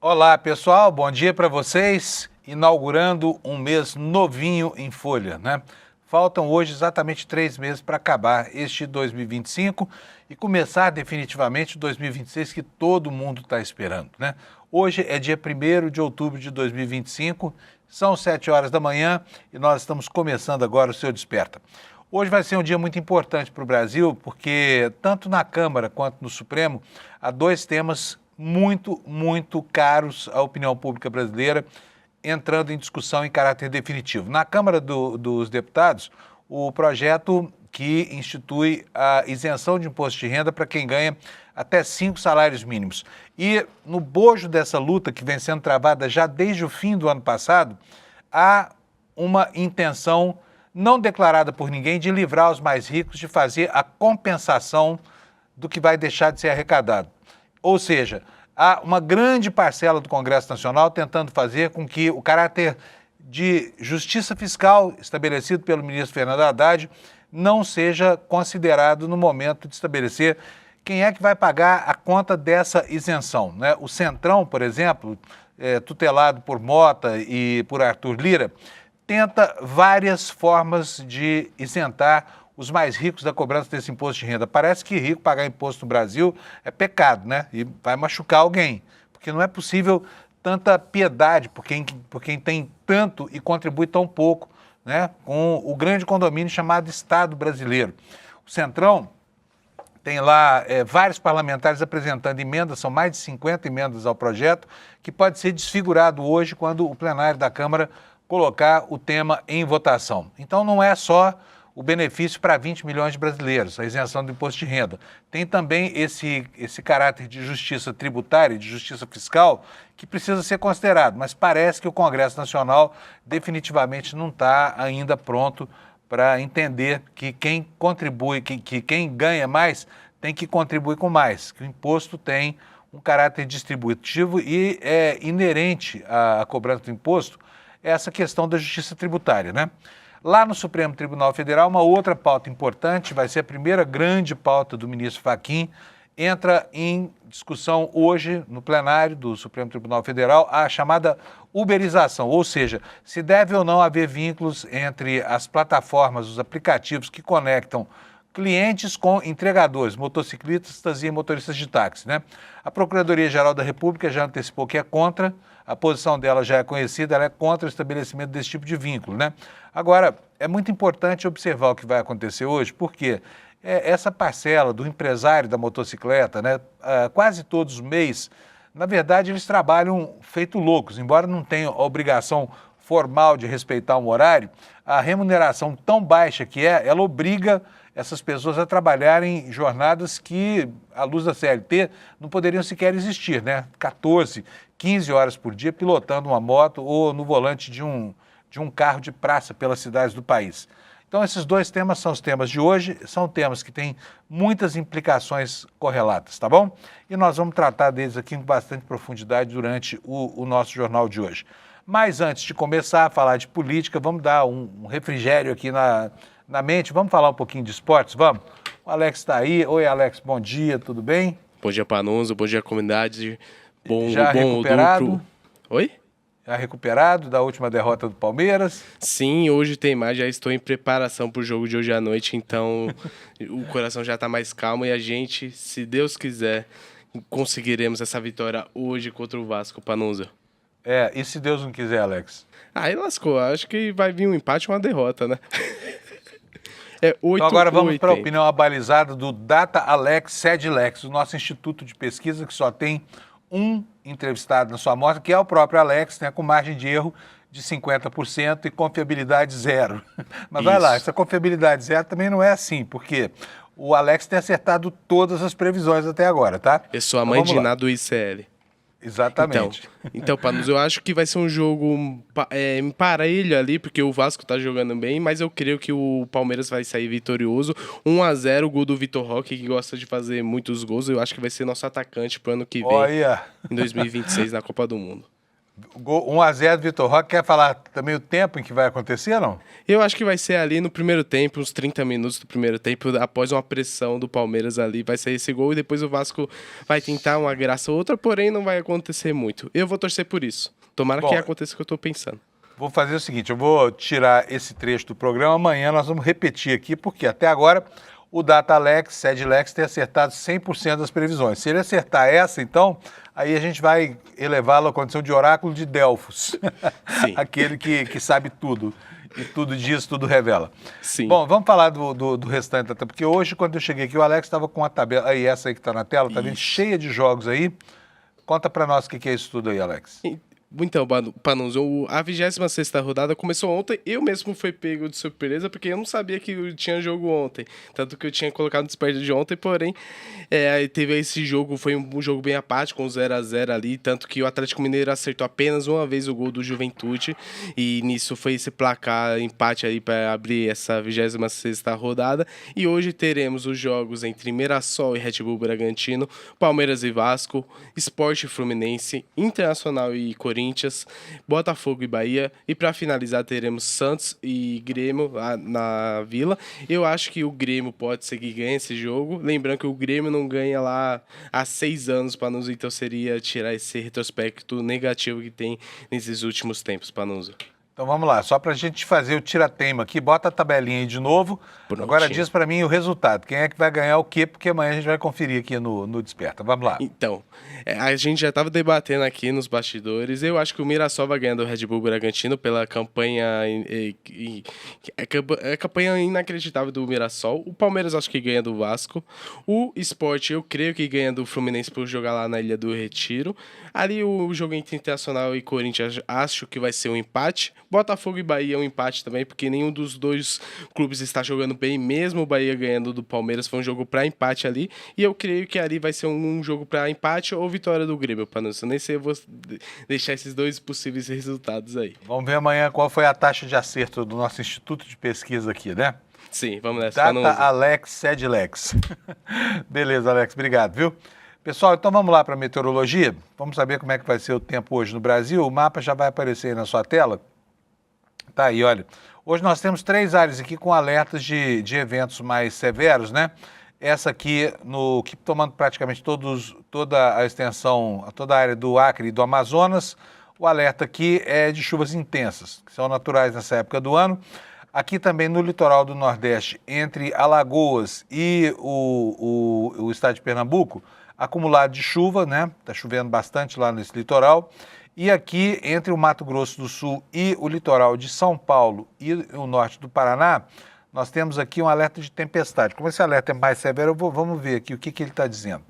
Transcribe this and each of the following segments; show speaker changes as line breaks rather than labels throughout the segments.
Olá, pessoal, bom dia para vocês. Inaugurando um mês novinho em folha, né? Faltam hoje exatamente 3 meses para acabar este 2025 e começar definitivamente o 2026 que todo mundo está esperando, né? Hoje é dia 1º de outubro de 2025, são 7 horas da manhã e nós estamos começando agora o seu Desperta. Hoje vai ser um dia muito importante para o Brasil, porque tanto na Câmara quanto no Supremo há dois temas muito caros à opinião pública brasileira, entrando em discussão em caráter definitivo. Na Câmara dos Deputados, o projeto que institui a isenção de imposto de renda para quem ganha até 5 salários mínimos. E no bojo dessa luta, que vem sendo travada já desde o fim do ano passado, há uma intenção não declarada por ninguém de livrar os mais ricos de fazer a compensação do que vai deixar de ser arrecadado. Ou seja, há uma grande parcela do Congresso Nacional tentando fazer com que o caráter de justiça fiscal estabelecido pelo ministro Fernando Haddad não seja considerado no momento de estabelecer quem é que vai pagar a conta dessa isenção, né? O Centrão, por exemplo, tutelado por Mota e por Arthur Lira, tenta várias formas de isentar os mais ricos da cobrança desse imposto de renda. Parece que rico pagar imposto no Brasil é pecado, né? E vai machucar alguém, porque não é possível tanta piedade por quem tem tanto e contribui tão pouco, né? Com o grande condomínio chamado Estado brasileiro. O Centrão tem lá vários parlamentares apresentando emendas, são mais de 50 emendas ao projeto, que pode ser desfigurado hoje quando o plenário da Câmara colocar o tema em votação. Então não é só o benefício para 20 milhões de brasileiros, a isenção do imposto de renda. Tem também esse caráter de justiça tributária, de justiça fiscal, que precisa ser considerado, mas parece que o Congresso Nacional definitivamente não está ainda pronto para entender que quem contribui, que quem ganha mais tem que contribuir com mais, que o imposto tem um caráter distributivo e é inerente à cobrança do imposto essa questão da justiça tributária, né? Lá no Supremo Tribunal Federal, uma outra pauta importante, vai ser a primeira grande pauta do ministro Fachin, entra em discussão hoje no plenário do Supremo Tribunal Federal a chamada uberização, ou seja, se deve ou não haver vínculos entre as plataformas, os aplicativos que conectam clientes com entregadores, motociclistas e motoristas de táxi, né? A Procuradoria-Geral da República já antecipou que é contra, a posição dela já é conhecida, ela é contra o estabelecimento desse tipo de vínculo, né? Agora, é muito importante observar o que vai acontecer hoje, porque essa parcela do empresário da motocicleta, né, quase todos os mês, na verdade, eles trabalham feito loucos, embora não tenham a obrigação formal de respeitar um horário, a remuneração tão baixa que ela obriga essas pessoas a trabalharem jornadas que, à luz da CLT, não poderiam sequer existir, né? 14, 15 horas por dia pilotando uma moto ou no volante de um carro de praça pelas cidades do país. Então, esses dois temas são os temas de hoje, são temas que têm muitas implicações correlatas, tá bom? E nós vamos tratar deles aqui com bastante profundidade durante o nosso jornal de hoje. Mas antes de começar a falar de política, vamos dar um refrigério aqui na mente, vamos falar um pouquinho de esportes, vamos? O Alex está aí. Oi, Alex, bom dia, tudo bem?
Bom dia, Panunzio, bom dia, comunidade.
Já recuperado?
Duplo. Oi?
Já recuperado da última derrota do Palmeiras?
Sim, hoje tem mais, já estou em preparação para o jogo de hoje à noite, então o coração já está mais calmo e a gente, se Deus quiser, conseguiremos essa vitória hoje contra o Vasco, Panunzio.
E se Deus não quiser, Alex?
Aí lascou, acho que vai vir um empate ou uma derrota, né?
Então agora vamos para a opinião abalizada do Data Alex Sedlex, o nosso instituto de pesquisa que só tem um entrevistado na sua amostra, que é o próprio Alex, né, com margem de erro de 50% e confiabilidade zero. Mas vai lá, essa confiabilidade zero também não é assim, porque o Alex tem acertado todas as previsões até agora, tá?
Eu sou a mãe de Iná do ICL.
Exatamente.
Então, Panos, eu acho que vai ser um jogo parelho ali, porque o Vasco tá jogando bem, mas eu creio que o Palmeiras vai sair vitorioso. 1-0, o gol do Vitor Roque, que gosta de fazer muitos gols. Eu acho que vai ser nosso atacante pro ano que vem, em 2026, na Copa do Mundo.
1 a 0 Vitor Roque. Quer falar também o tempo em que vai acontecer, não?
Eu acho que vai ser ali no primeiro tempo, uns 30 minutos do primeiro tempo, após uma pressão do Palmeiras ali, vai sair esse gol e depois o Vasco vai tentar uma graça ou outra, porém não vai acontecer muito. Eu vou torcer por isso. Tomara que aconteça o que eu tô pensando.
Vou fazer o seguinte, eu vou tirar esse trecho do programa, amanhã nós vamos repetir aqui, porque até agora o DataLex, SEDLex, tem acertado 100% das previsões. Se ele acertar essa, então, aí a gente vai elevá-lo à condição de oráculo de Delfos.
Sim.
Aquele que sabe tudo, e tudo diz, tudo revela.
Sim.
Bom, vamos falar do restante, porque hoje, quando eu cheguei aqui, o Alex estava com a tabela, aí essa aí que está na tela, está vendo, cheia de jogos aí. Conta para nós o que é isso tudo aí, Alex.
Então, Panunzio, a 26ª rodada começou ontem. Eu mesmo fui pego de surpresa, porque eu não sabia que tinha jogo ontem. Tanto que eu tinha colocado no desperto de ontem, porém, teve esse jogo, foi um jogo bem apático, um 0-0 ali. Tanto que o Atlético Mineiro acertou apenas uma vez o gol do Juventude. E nisso foi esse placar, empate aí para abrir essa 26ª rodada. E hoje teremos os jogos entre Mirassol e Red Bull Bragantino, Palmeiras e Vasco, Sport e Fluminense, Internacional e Corinthians, Botafogo e Bahia, e para finalizar teremos Santos e Grêmio na Vila. Eu acho que o Grêmio pode ser que ganhe esse jogo, lembrando que o Grêmio não ganha lá há 6 anos, Panuso, então seria tirar esse retrospecto negativo que tem nesses últimos tempos, Panuso.
Então vamos lá, só para a gente fazer o tira-teima aqui, bota a tabelinha aí de novo. Prontinho. Agora diz para mim o resultado, quem é que vai ganhar o quê, porque amanhã a gente vai conferir aqui no Desperta. Vamos lá.
Então, a gente já estava debatendo aqui nos bastidores, eu acho que o Mirassol vai ganhar do Red Bull Bragantino pela campanha, campanha inacreditável do Mirassol. O Palmeiras acho que ganha do Vasco. O Sport eu creio que ganha do Fluminense por jogar lá na Ilha do Retiro. Ali o jogo entre Internacional e Corinthians acho que vai ser um empate. Botafogo e Bahia é um empate também, porque nenhum dos dois clubes está jogando bem, mesmo o Bahia ganhando do Palmeiras, foi um jogo para empate ali, e eu creio que ali vai ser um jogo para empate ou vitória do Grêmio, Panúcio. Nem sei, eu vou deixar esses dois possíveis resultados aí.
Vamos ver amanhã qual foi a taxa de acerto do nosso Instituto de Pesquisa aqui, né?
Sim, vamos nessa.
DataLex, SEDLex. Beleza, Alex, obrigado, viu? Pessoal, então vamos lá para a meteorologia. Vamos saber como é que vai ser o tempo hoje no Brasil. O mapa já vai aparecer aí na sua tela. Tá aí, olha. Hoje nós temos 3 áreas aqui com alertas de eventos mais severos, né? Essa aqui, que tomando praticamente toda a extensão, toda a área do Acre e do Amazonas. O alerta aqui é de chuvas intensas, que são naturais nessa época do ano. Aqui também no litoral do Nordeste, entre Alagoas e o estado de Pernambuco, acumulado de chuva, né? Está chovendo bastante lá nesse litoral. E aqui, entre o Mato Grosso do Sul e o litoral de São Paulo e o norte do Paraná, nós temos aqui um alerta de tempestade. Como esse alerta é mais severo, vamos ver aqui o que ele está dizendo.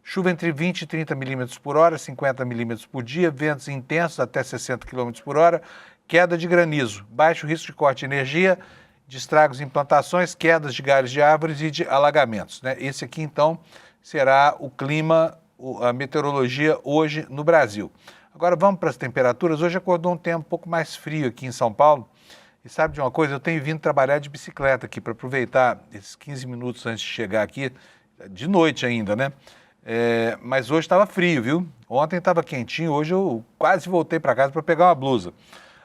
Chuva entre 20 e 30 milímetros por hora, 50 milímetros por dia, ventos intensos até 60 quilômetros por hora, queda de granizo, baixo risco de corte de energia, de estragos em plantações, quedas de galhos de árvores e de alagamentos, né? Esse aqui, então, será o clima, a meteorologia hoje no Brasil. Agora vamos para as temperaturas. Hoje acordou um tempo um pouco mais frio aqui em São Paulo. E sabe de uma coisa? Eu tenho vindo trabalhar de bicicleta aqui para aproveitar esses 15 minutos antes de chegar aqui, de noite ainda, né? Mas hoje estava frio, viu? Ontem estava quentinho, hoje eu quase voltei para casa para pegar uma blusa.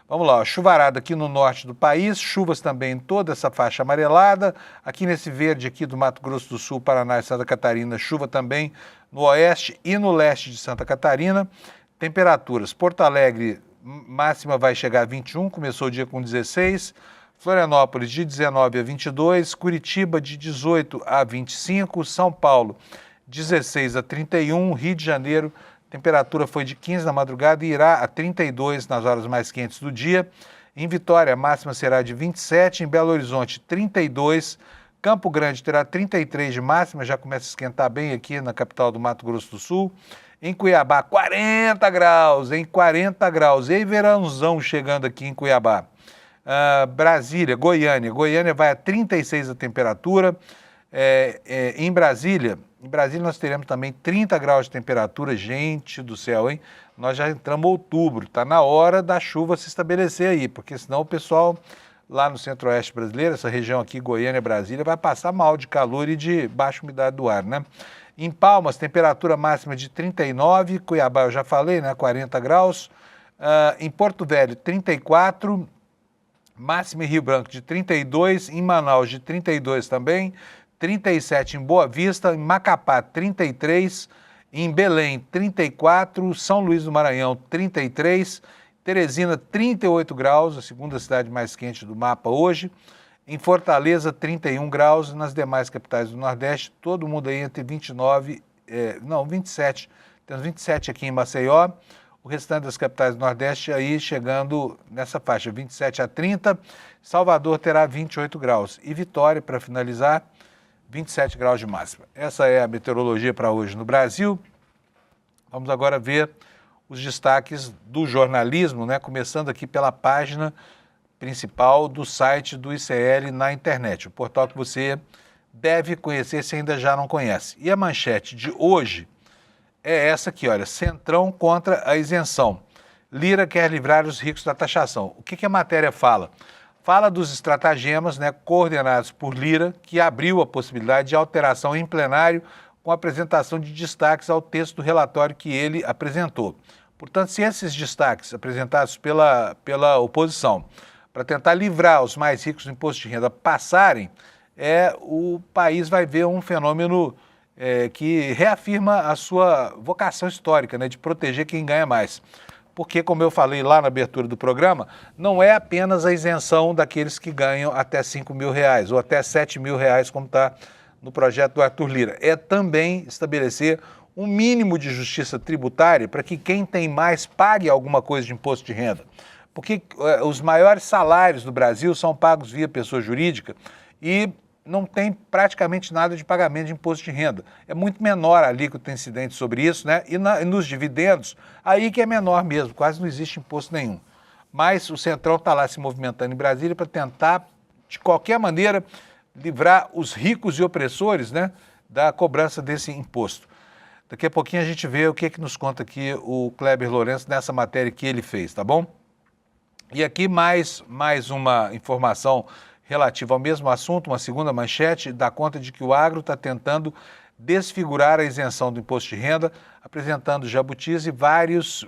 Vamos lá, ó, chuvarada aqui no norte do país, chuvas também em toda essa faixa amarelada. Aqui nesse verde aqui do Mato Grosso do Sul, Paraná e Santa Catarina, chuva também no oeste e no leste de Santa Catarina. Temperaturas, Porto Alegre, máxima vai chegar a 21, começou o dia com 16, Florianópolis de 19 a 22, Curitiba de 18 a 25, São Paulo 16 a 31, Rio de Janeiro, temperatura foi de 15 na madrugada e irá a 32 nas horas mais quentes do dia. Em Vitória, a máxima será de 27, em Belo Horizonte 32, Campo Grande terá 33 de máxima, já começa a esquentar bem aqui na capital do Mato Grosso do Sul. Em Cuiabá, 40 graus, em 40 graus. E aí, verãozão chegando aqui em Cuiabá. Brasília, Goiânia vai a 36 a temperatura. Em Brasília nós teremos também 30 graus de temperatura. Gente do céu, hein? Nós já entramos em outubro, está na hora da chuva se estabelecer aí, porque senão o pessoal lá no centro-oeste brasileiro, essa região aqui, Goiânia, Brasília, vai passar mal de calor e de baixa umidade do ar, né? Em Palmas, temperatura máxima de 39, Cuiabá eu já falei, né, 40 graus, Em Porto Velho, 34, máxima em Rio Branco de 32, em Manaus de 32 também, 37 em Boa Vista, em Macapá 33, em Belém 34, São Luís do Maranhão 33, Teresina 38 graus, a segunda cidade mais quente do mapa hoje, em Fortaleza 31 graus, nas demais capitais do Nordeste, todo mundo aí entre 27, temos 27 aqui em Maceió, o restante das capitais do Nordeste aí chegando nessa faixa, 27 a 30, Salvador terá 28 graus e Vitória, para finalizar, 27 graus de máxima. Essa é a meteorologia para hoje no Brasil. Vamos agora ver os destaques do jornalismo, né? Começando aqui pela página principal do site do ICL na internet, o portal que você deve conhecer se ainda já não conhece. E a manchete de hoje é essa aqui, olha, Centrão contra a isenção. Lira quer livrar os ricos da taxação. O que a matéria fala? Fala dos estratagemas, né, coordenados por Lira, que abriu a possibilidade de alteração em plenário com a apresentação de destaques ao texto do relatório que ele apresentou. Portanto, se esses destaques apresentados pela oposição para tentar livrar os mais ricos do imposto de renda passarem, o país vai ver um fenômeno que reafirma a sua vocação histórica, né, de proteger quem ganha mais. Porque, como eu falei lá na abertura do programa, não é apenas a isenção daqueles que ganham até R$5.000 ou até R$7.000, como está no projeto do Arthur Lira. É também estabelecer um mínimo de justiça tributária para que quem tem mais pague alguma coisa de imposto de renda. Porque os maiores salários do Brasil são pagos via pessoa jurídica e não tem praticamente nada de pagamento de imposto de renda. É muito menor a alíquota incidente sobre isso, né? E nos dividendos, aí que é menor mesmo, quase não existe imposto nenhum. Mas o Centrão está lá se movimentando em Brasília para tentar, de qualquer maneira, livrar os ricos e opressores, né, da cobrança desse imposto. Daqui a pouquinho a gente vê o que nos conta aqui o Kleber Lourenço nessa matéria que ele fez, tá bom? E aqui mais uma informação relativa ao mesmo assunto, uma segunda manchete, dá conta de que o agro está tentando desfigurar a isenção do imposto de renda, apresentando jabutis e vários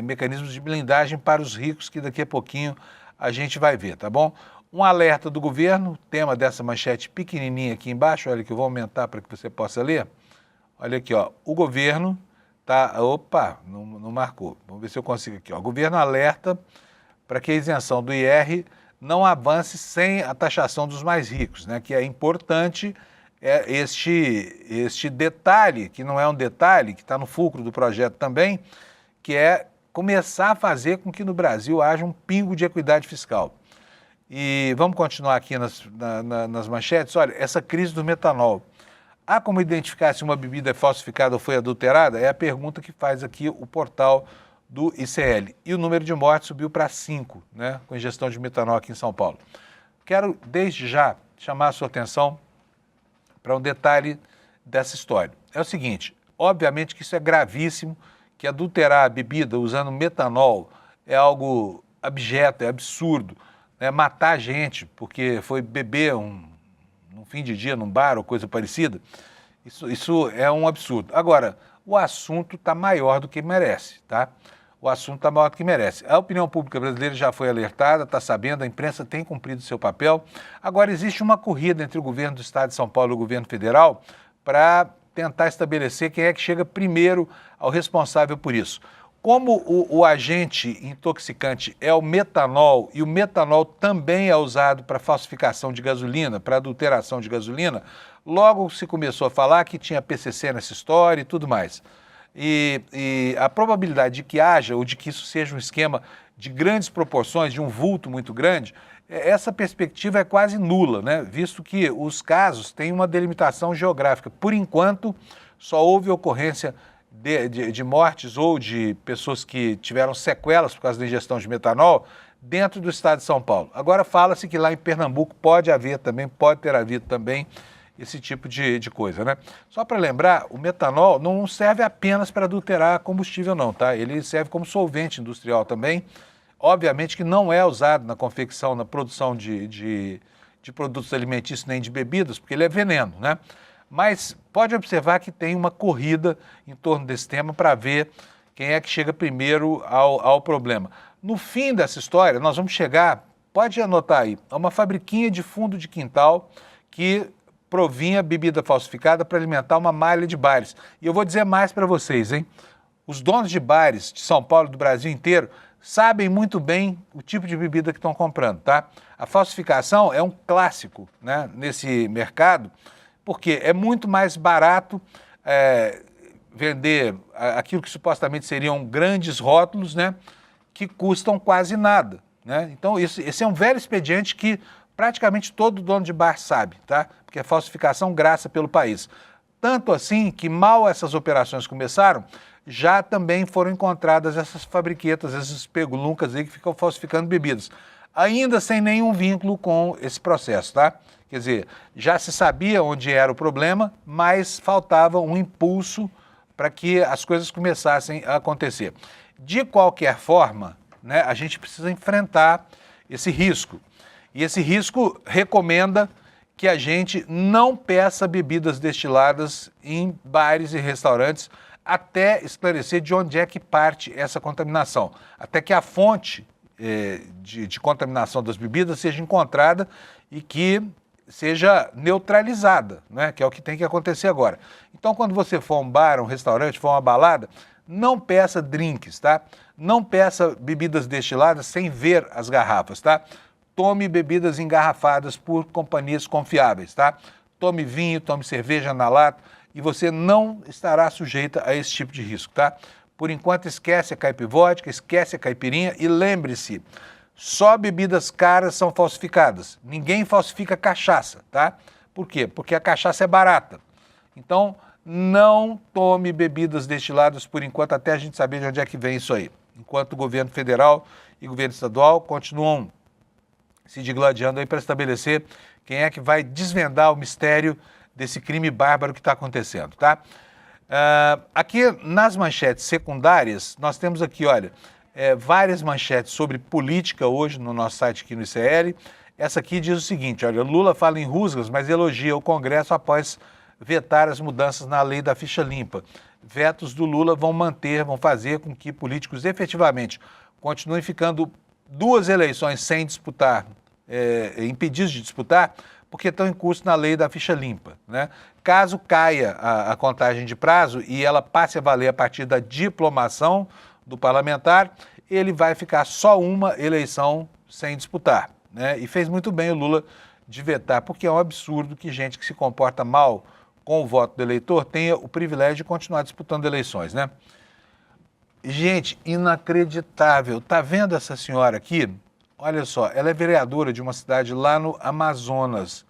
mecanismos de blindagem para os ricos, que daqui a pouquinho a gente vai ver, tá bom? Um alerta do governo, tema dessa manchete pequenininha aqui embaixo, olha que eu vou aumentar para que você possa ler. Olha aqui, ó, o governo está... Opa, não marcou. Vamos ver se eu consigo aqui, ó. O governo alerta para que a isenção do IR não avance sem a taxação dos mais ricos, né? Que é importante este detalhe, que não é um detalhe, que está no fulcro do projeto também, que é começar a fazer com que no Brasil haja um pingo de equidade fiscal. E vamos continuar aqui nas manchetes. Olha, essa crise do metanol. Há como identificar se uma bebida é falsificada ou foi adulterada? É a pergunta que faz aqui o portal do ICL. E o número de mortes subiu para 5, né, com ingestão de metanol aqui em São Paulo. Quero, desde já, chamar a sua atenção para um detalhe dessa história. É o seguinte, obviamente que isso é gravíssimo, que adulterar a bebida usando metanol é algo abjeto, é absurdo, né, matar gente porque foi beber num fim de dia num bar ou coisa parecida, isso é um absurdo. Agora, o assunto está maior do que merece, tá? O assunto está maior do que merece. A opinião pública brasileira já foi alertada, está sabendo, a imprensa tem cumprido seu papel. Agora, existe uma corrida entre o governo do Estado de São Paulo e o governo federal para tentar estabelecer quem é que chega primeiro ao responsável por isso. Como o agente intoxicante é o metanol, e o metanol também é usado para falsificação de gasolina, para adulteração de gasolina, logo se começou a falar que tinha PCC nessa história e tudo mais. E a probabilidade de que haja, ou de que isso seja um esquema de grandes proporções, de um vulto muito grande, essa perspectiva é quase nula, né? Visto que os casos têm uma delimitação geográfica. Por enquanto, só houve ocorrência de mortes ou de pessoas que tiveram sequelas por causa da ingestão de metanol dentro do estado de São Paulo. Agora fala-se que lá em Pernambuco pode ter havido também esse tipo de coisa, né? Só para lembrar, o metanol não serve apenas para adulterar combustível não, tá? Ele serve como solvente industrial também. Obviamente que não é usado na confecção, na produção de produtos alimentícios nem de bebidas, porque ele é veneno, né? Mas pode observar que tem uma corrida em torno desse tema para ver quem é que chega primeiro ao problema. No fim dessa história, nós vamos chegar, pode anotar aí, a uma fabriquinha de fundo de quintal que provinha bebida falsificada para alimentar uma malha de bares. E eu vou dizer mais para vocês, hein? Os donos de bares de São Paulo e do Brasil inteiro sabem muito bem o tipo de bebida que estão comprando, tá? A falsificação é um clássico, né, nesse mercado, porque é muito mais barato vender aquilo que supostamente seriam grandes rótulos, né, que custam quase nada, né? Então, esse é um velho expediente que praticamente todo dono de bar sabe, tá? Porque a falsificação graça pelo país. Tanto assim que mal essas operações começaram, já também foram encontradas essas fabriquetas, esses peguluncas aí que ficam falsificando bebidas. Ainda sem nenhum vínculo com esse processo, tá? Quer dizer, já se sabia onde era o problema, mas faltava um impulso para que as coisas começassem a acontecer. De qualquer forma, né, a gente precisa enfrentar esse risco. E esse risco recomenda que a gente não peça bebidas destiladas em bares e restaurantes até esclarecer de onde é que parte essa contaminação, até que a fonte de contaminação das bebidas seja encontrada e que seja neutralizada, né? Que é o que tem que acontecer agora. Então, quando você for a um bar, um restaurante, for a uma balada, não peça drinks, tá? Não peça bebidas destiladas sem ver as garrafas, tá? Tome bebidas engarrafadas por companhias confiáveis, tá? Tome vinho, tome cerveja na lata e você não estará sujeita a esse tipo de risco, tá? Por enquanto, esquece a caipivódica, esquece a caipirinha e lembre-se, só bebidas caras são falsificadas. Ninguém falsifica cachaça, tá? Por quê? Porque a cachaça é barata. Então, não tome bebidas destiladas por enquanto, até a gente saber de onde é que vem isso aí. Enquanto o governo federal e o governo estadual continuam se digladiando aí para estabelecer quem é que vai desvendar o mistério desse crime bárbaro que está acontecendo, tá? Aqui nas manchetes secundárias, nós temos aqui, olha, várias manchetes sobre política hoje no nosso site aqui no ICL. Essa aqui diz o seguinte, olha, Lula fala em rusgas, mas elogia o Congresso após vetar as mudanças na lei da ficha limpa. Vetos do Lula vão fazer com que políticos efetivamente continuem ficando 2 eleições sem disputar, impedidos de disputar, porque estão em curso na lei da ficha limpa, né? Caso caia a contagem de prazo e ela passe a valer a partir da diplomação do parlamentar, ele vai ficar só uma eleição sem disputar, né? E fez muito bem o Lula de vetar, porque é um absurdo que gente que se comporta mal com o voto do eleitor tenha o privilégio de continuar disputando eleições, né? Gente, inacreditável. Tá vendo essa senhora aqui? Olha só, ela é vereadora de uma cidade lá no Amazonas.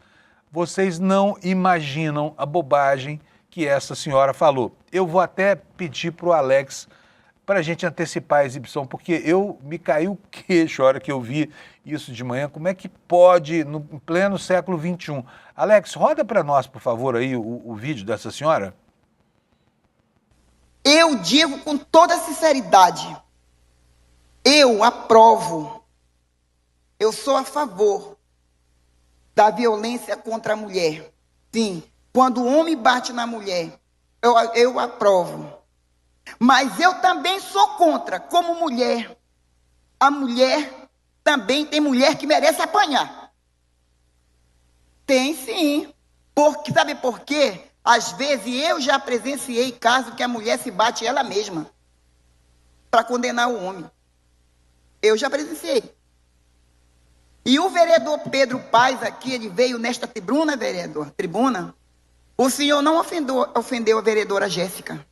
Vocês não imaginam a bobagem que essa senhora falou. Eu vou até pedir para o Alex para a gente antecipar a exibição, porque me caiu o queixo a hora que eu vi isso de manhã. Como é que pode, no pleno século XXI? Alex, roda para nós, por favor, aí o vídeo dessa senhora.
Eu digo com toda sinceridade, eu aprovo, eu sou a favor da violência contra a mulher. Sim, quando o homem bate na mulher, eu aprovo. Mas eu também sou contra, como mulher. A mulher também tem mulher que merece apanhar. Tem sim. Sabe por quê? Às vezes eu já presenciei casos que a mulher se bate ela mesma para condenar o homem. Eu já presenciei. E o vereador Pedro Paes aqui, ele veio nesta tribuna, vereador, o senhor não ofendeu a vereadora Jéssica.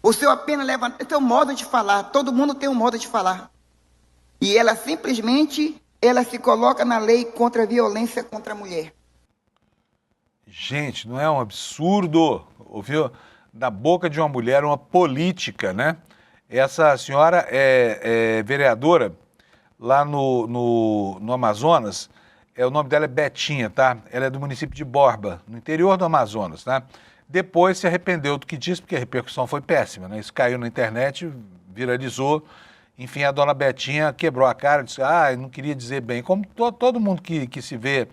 O senhor apenas levantou seu modo de falar, todo mundo tem um modo de falar. E ela simplesmente, se coloca na lei contra a violência contra a mulher.
Gente, não é um absurdo, ouviu? Da boca de uma mulher, uma política, né? Essa senhora é vereadora lá no Amazonas, o nome dela é Betinha, tá? Ela é do município de Borba, no interior do Amazonas, tá? Depois se arrependeu do que disse, porque a repercussão foi péssima, né? Isso caiu na internet, viralizou. Enfim, a dona Betinha quebrou a cara, disse, eu não queria dizer bem. Como todo mundo que se vê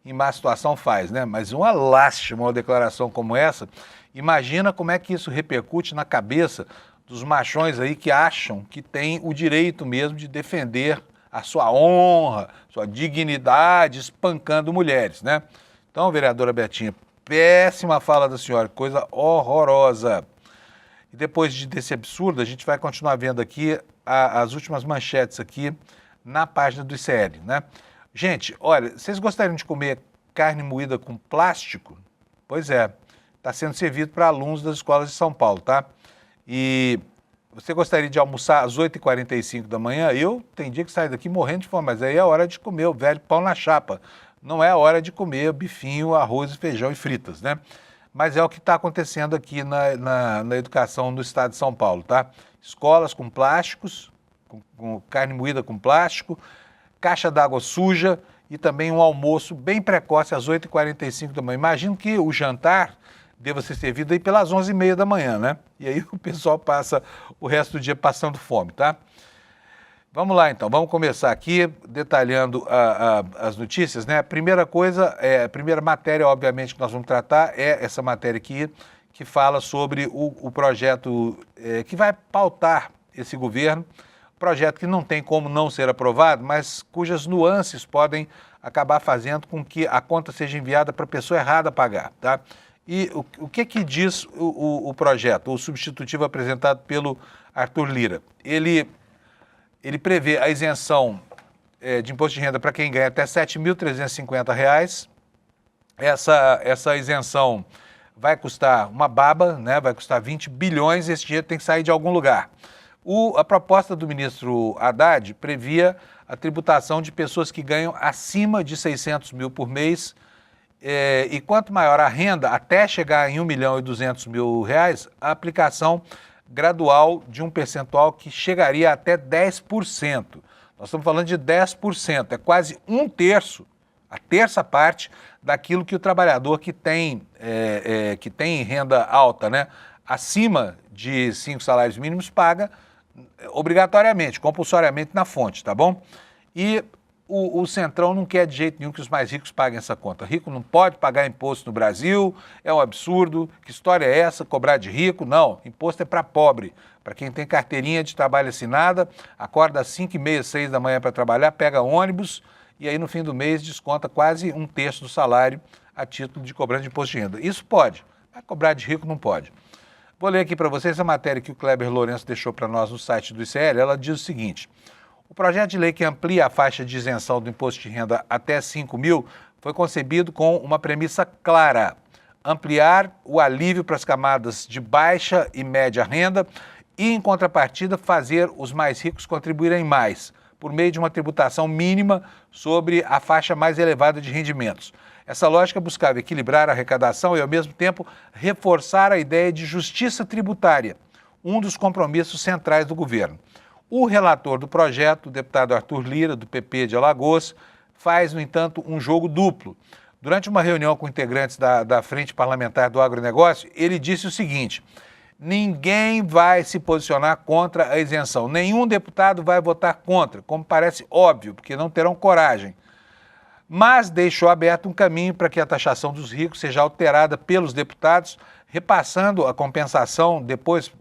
em má situação faz, né? Mas uma lástima uma declaração como essa. Imagina como é que isso repercute na cabeça dos machões aí que acham que tem o direito mesmo de defender a sua honra, sua dignidade, espancando mulheres, né? Então, vereadora Betinha, péssima fala da senhora, coisa horrorosa. E depois desse absurdo, a gente vai continuar vendo aqui as últimas manchetes aqui na página do ICL, né? Gente, olha, vocês gostariam de comer carne moída com plástico? Pois é, está sendo servido para alunos das escolas de São Paulo, tá? E você gostaria de almoçar às 8h45 da manhã? Eu tem dia que saio daqui morrendo de fome, mas aí é a hora de comer o velho pão na chapa. Não é a hora de comer bifinho, arroz, feijão e fritas, né? Mas é o que está acontecendo aqui na educação no estado de São Paulo, tá? Escolas com plásticos, com carne moída com plástico, caixa d'água suja e também um almoço bem precoce às 8h45 da manhã. Imagino que o jantar deva ser servido aí pelas 11h30 da manhã, né? E aí o pessoal passa o resto do dia passando fome, tá? Vamos lá, então. Vamos começar aqui detalhando as notícias, né? A primeira coisa, a primeira matéria, obviamente, que nós vamos tratar é essa matéria aqui, que fala sobre o projeto que vai pautar esse governo, projeto que não tem como não ser aprovado, mas cujas nuances podem acabar fazendo com que a conta seja enviada para a pessoa errada pagar, tá? E o que diz o projeto, o substitutivo apresentado pelo Arthur Lira? Ele prevê a isenção de imposto de renda para quem ganha até R$ 7.350. Essa isenção vai custar uma baba, né? Vai custar 20 bilhões, esse dinheiro tem que sair de algum lugar. A proposta do ministro Haddad previa a tributação de pessoas que ganham acima de 600 mil por mês, e quanto maior a renda, até chegar em R$ 1.200.000, a aplicação gradual de um percentual que chegaria até 10%. Nós estamos falando de 10%, é quase um terço, a terça parte daquilo que o trabalhador que tem renda alta, né, acima de 5 salários mínimos, paga obrigatoriamente, compulsoriamente na fonte, tá bom? E o Centrão não quer de jeito nenhum que os mais ricos paguem essa conta. Rico não pode pagar imposto no Brasil, é um absurdo. Que história é essa, cobrar de rico? Não, imposto é para pobre, para quem tem carteirinha de trabalho assinada, acorda às 5h30, 6 da manhã para trabalhar, pega ônibus e aí no fim do mês desconta quase um terço do salário a título de cobrança de imposto de renda. Isso pode, mas cobrar de rico não pode. Vou ler aqui para vocês a matéria que o Kleber Lourenço deixou para nós no site do ICL. Ela diz o seguinte: o projeto de lei que amplia a faixa de isenção do imposto de renda até 5 mil foi concebido com uma premissa clara: ampliar o alívio para as camadas de baixa e média renda e, em contrapartida, fazer os mais ricos contribuírem mais, por meio de uma tributação mínima sobre a faixa mais elevada de rendimentos. Essa lógica buscava equilibrar a arrecadação e, ao mesmo tempo, reforçar a ideia de justiça tributária, um dos compromissos centrais do governo. O relator do projeto, o deputado Arthur Lira, do PP de Alagoas, faz, no entanto, um jogo duplo. Durante uma reunião com integrantes da Frente Parlamentar do Agronegócio, ele disse o seguinte: ninguém vai se posicionar contra a isenção, nenhum deputado vai votar contra, como parece óbvio, porque não terão coragem. Mas deixou aberto um caminho para que a taxação dos ricos seja alterada pelos deputados, repassando a compensação depois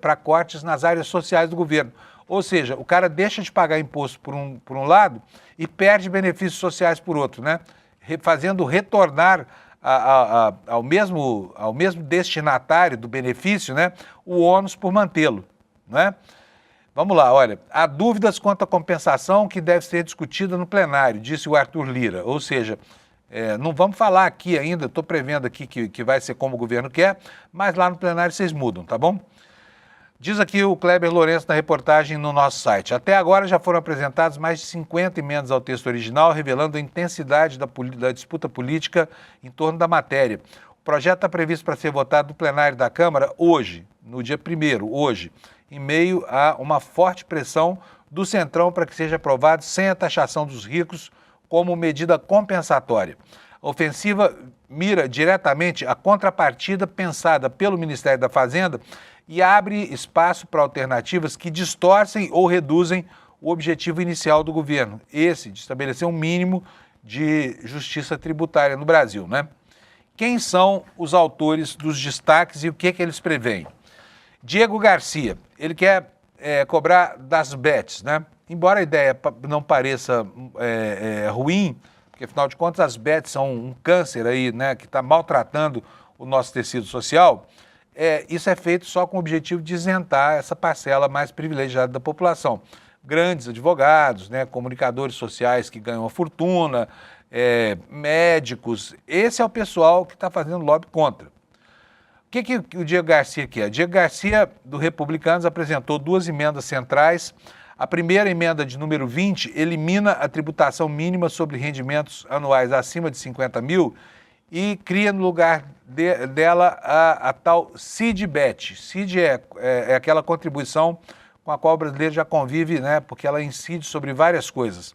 para cortes nas áreas sociais do governo. Ou seja, o cara deixa de pagar imposto por um lado e perde benefícios sociais por outro, né? Fazendo retornar ao mesmo destinatário do benefício, né, o ônus por mantê-lo, né? Vamos lá, olha, há dúvidas quanto à compensação que deve ser discutida no plenário, disse o Arthur Lira. Ou seja, não vamos falar aqui ainda, estou prevendo aqui que vai ser como o governo quer, mas lá no plenário vocês mudam, tá bom? Diz aqui o Kleber Lourenço na reportagem no nosso site: até agora já foram apresentadas mais de 50 emendas ao texto original, revelando a intensidade da disputa política em torno da matéria. O projeto está previsto para ser votado no plenário da Câmara hoje, no dia 1º, hoje, em meio a uma forte pressão do Centrão para que seja aprovado sem a taxação dos ricos como medida compensatória. A ofensiva mira diretamente a contrapartida pensada pelo Ministério da Fazenda e abre espaço para alternativas que distorcem ou reduzem o objetivo inicial do governo, esse de estabelecer um mínimo de justiça tributária no Brasil, né? Quem são os autores dos destaques e o que eles preveem? Diego Garcia, ele quer cobrar das bets, né? Embora a ideia não pareça ruim, porque afinal de contas as bets são um câncer aí, né, que está maltratando o nosso tecido social, isso é feito só com o objetivo de isentar essa parcela mais privilegiada da população. Grandes advogados, né, comunicadores sociais que ganham uma fortuna, médicos, esse é o pessoal que está fazendo lobby contra. O que o Diego Garcia quer? O Diego Garcia, do Republicanos, apresentou 2 emendas centrais. A primeira emenda, de número 20, elimina a tributação mínima sobre rendimentos anuais acima de 50 mil e cria no lugar dela a tal CID-BET. CID é aquela contribuição com a qual o brasileiro já convive, né, porque ela incide sobre várias coisas.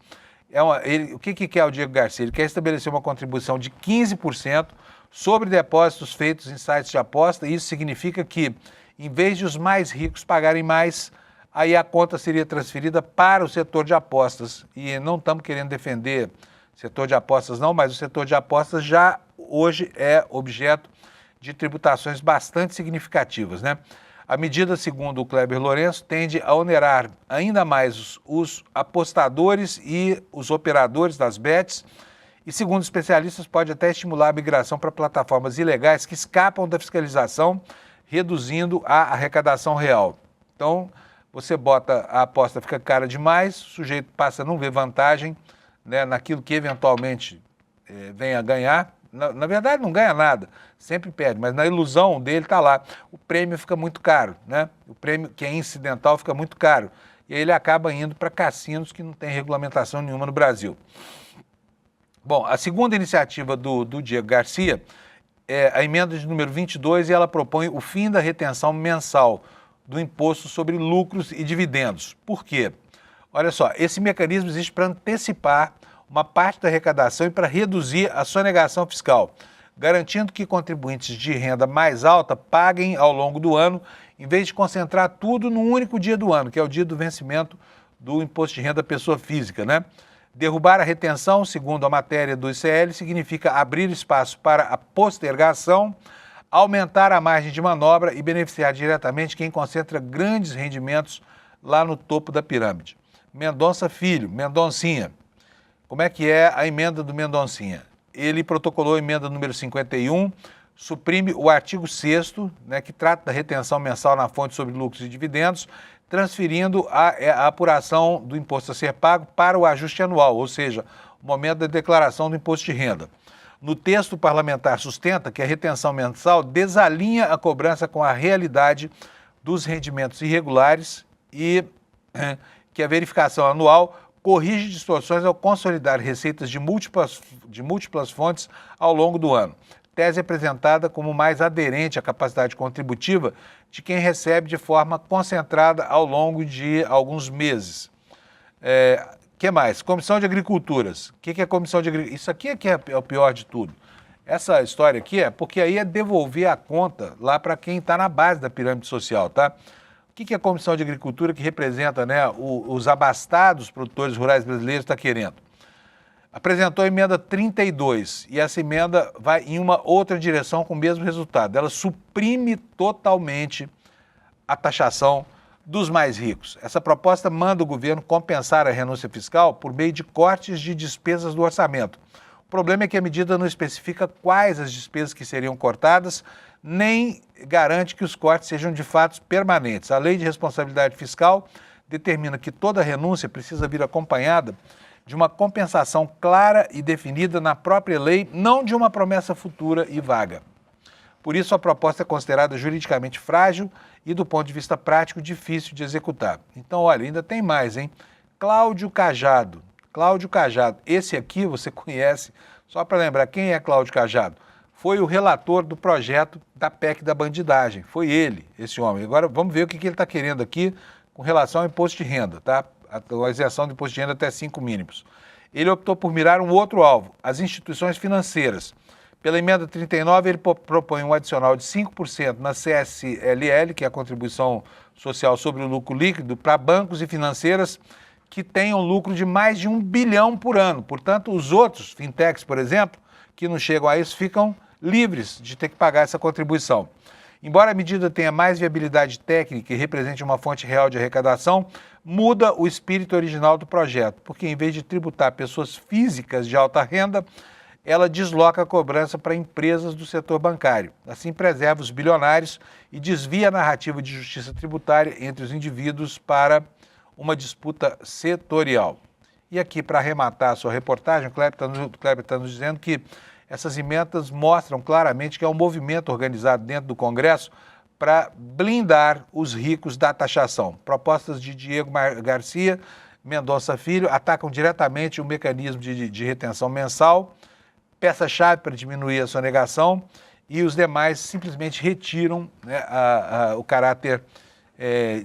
O que quer o Diego Garcia? Ele quer estabelecer uma contribuição de 15% sobre depósitos feitos em sites de aposta. Isso significa que, em vez de os mais ricos pagarem mais, aí a conta seria transferida para o setor de apostas. E não estamos querendo defender o setor de apostas não, mas o setor de apostas já hoje é objeto de tributações bastante significativas, né? A medida, segundo o Kleber Lourenço, tende a onerar ainda mais os apostadores e os operadores das bets e, segundo especialistas, pode até estimular a migração para plataformas ilegais que escapam da fiscalização, reduzindo a arrecadação real. Então, você bota a aposta, fica cara demais, o sujeito passa a não ver vantagem, né, naquilo que eventualmente venha a ganhar. Na verdade, não ganha nada, sempre perde, mas na ilusão dele está lá. O prêmio fica muito caro, né? O prêmio que é incidental fica muito caro. E aí ele acaba indo para cassinos que não tem regulamentação nenhuma no Brasil. Bom, a segunda iniciativa do Diego Garcia é a emenda de número 22 e ela propõe o fim da retenção mensal do imposto sobre lucros e dividendos. Por quê? Olha só, esse mecanismo existe para antecipar uma parte da arrecadação e para reduzir a sonegação fiscal, garantindo que contribuintes de renda mais alta paguem ao longo do ano, em vez de concentrar tudo no único dia do ano, que é o dia do vencimento do imposto de renda pessoa física, né? Derrubar a retenção, segundo a matéria do ICL, significa abrir espaço para a postergação, aumentar a margem de manobra e beneficiar diretamente quem concentra grandes rendimentos lá no topo da pirâmide. Mendonça Filho, Mendoncinha. Como é que é a emenda do Mendoncinha? Ele protocolou a emenda número 51, suprime o artigo 6º, né, que trata da retenção mensal na fonte sobre lucros e dividendos, transferindo a apuração do imposto a ser pago para o ajuste anual, ou seja, o momento da declaração do imposto de renda. No texto, o parlamentar sustenta que a retenção mensal desalinha a cobrança com a realidade dos rendimentos irregulares e que a verificação anual corrige distorções ao consolidar receitas de múltiplas fontes ao longo do ano. Tese apresentada como mais aderente à capacidade contributiva de quem recebe de forma concentrada ao longo de alguns meses. Que mais? Comissão de Agriculturas. O que é a Comissão de Agricultura? Isso aqui é o pior de tudo. Essa história aqui porque aí é devolver a conta lá para quem está na base da pirâmide social, tá? O que a Comissão de Agricultura, que representa, né, os abastados produtores rurais brasileiros, está querendo? Apresentou a emenda 32 e essa emenda vai em uma outra direção com o mesmo resultado. Ela suprime totalmente a taxação dos mais ricos. Essa proposta manda o governo compensar a renúncia fiscal por meio de cortes de despesas do orçamento. O problema é que a medida não especifica quais as despesas que seriam cortadas, nem garante que os cortes sejam de fato permanentes. A Lei de Responsabilidade Fiscal determina que toda renúncia precisa vir acompanhada de uma compensação clara e definida na própria lei, não de uma promessa futura e vaga. Por isso, a proposta é considerada juridicamente frágil e, do ponto de vista prático, difícil de executar. Então, olha, ainda tem mais, hein? Cláudio Cajado. Cláudio Cajado. Esse aqui você conhece, só para lembrar, quem é Cláudio Cajado? Foi o relator do projeto da PEC da bandidagem. Foi ele, esse homem. Agora, vamos ver o que ele está querendo aqui com relação ao imposto de renda, tá? A isenção do imposto de renda até 5 mínimos. Ele optou por mirar um outro alvo, as instituições financeiras. Pela emenda 39, ele propõe um adicional de 5% na CSLL, que é a contribuição social sobre o lucro líquido, para bancos e financeiras que tenham lucro de mais de 1 bilhão por ano. Portanto, os outros fintechs, por exemplo, que não chegam a isso, ficam livres de ter que pagar essa contribuição. Embora a medida tenha mais viabilidade técnica e represente uma fonte real de arrecadação, muda o espírito original do projeto, porque em vez de tributar pessoas físicas de alta renda, ela desloca a cobrança para empresas do setor bancário. Assim, preserva os bilionários e desvia a narrativa de justiça tributária entre os indivíduos para uma disputa setorial. E aqui, para arrematar a sua reportagem, o Kleber está nos dizendo que essas emendas mostram claramente que é um movimento organizado dentro do Congresso para blindar os ricos da taxação. Propostas de Diego Garcia Mendonça Filho atacam diretamente o mecanismo de retenção mensal, peça-chave para diminuir a sonegação, e os demais simplesmente retiram, né, o caráter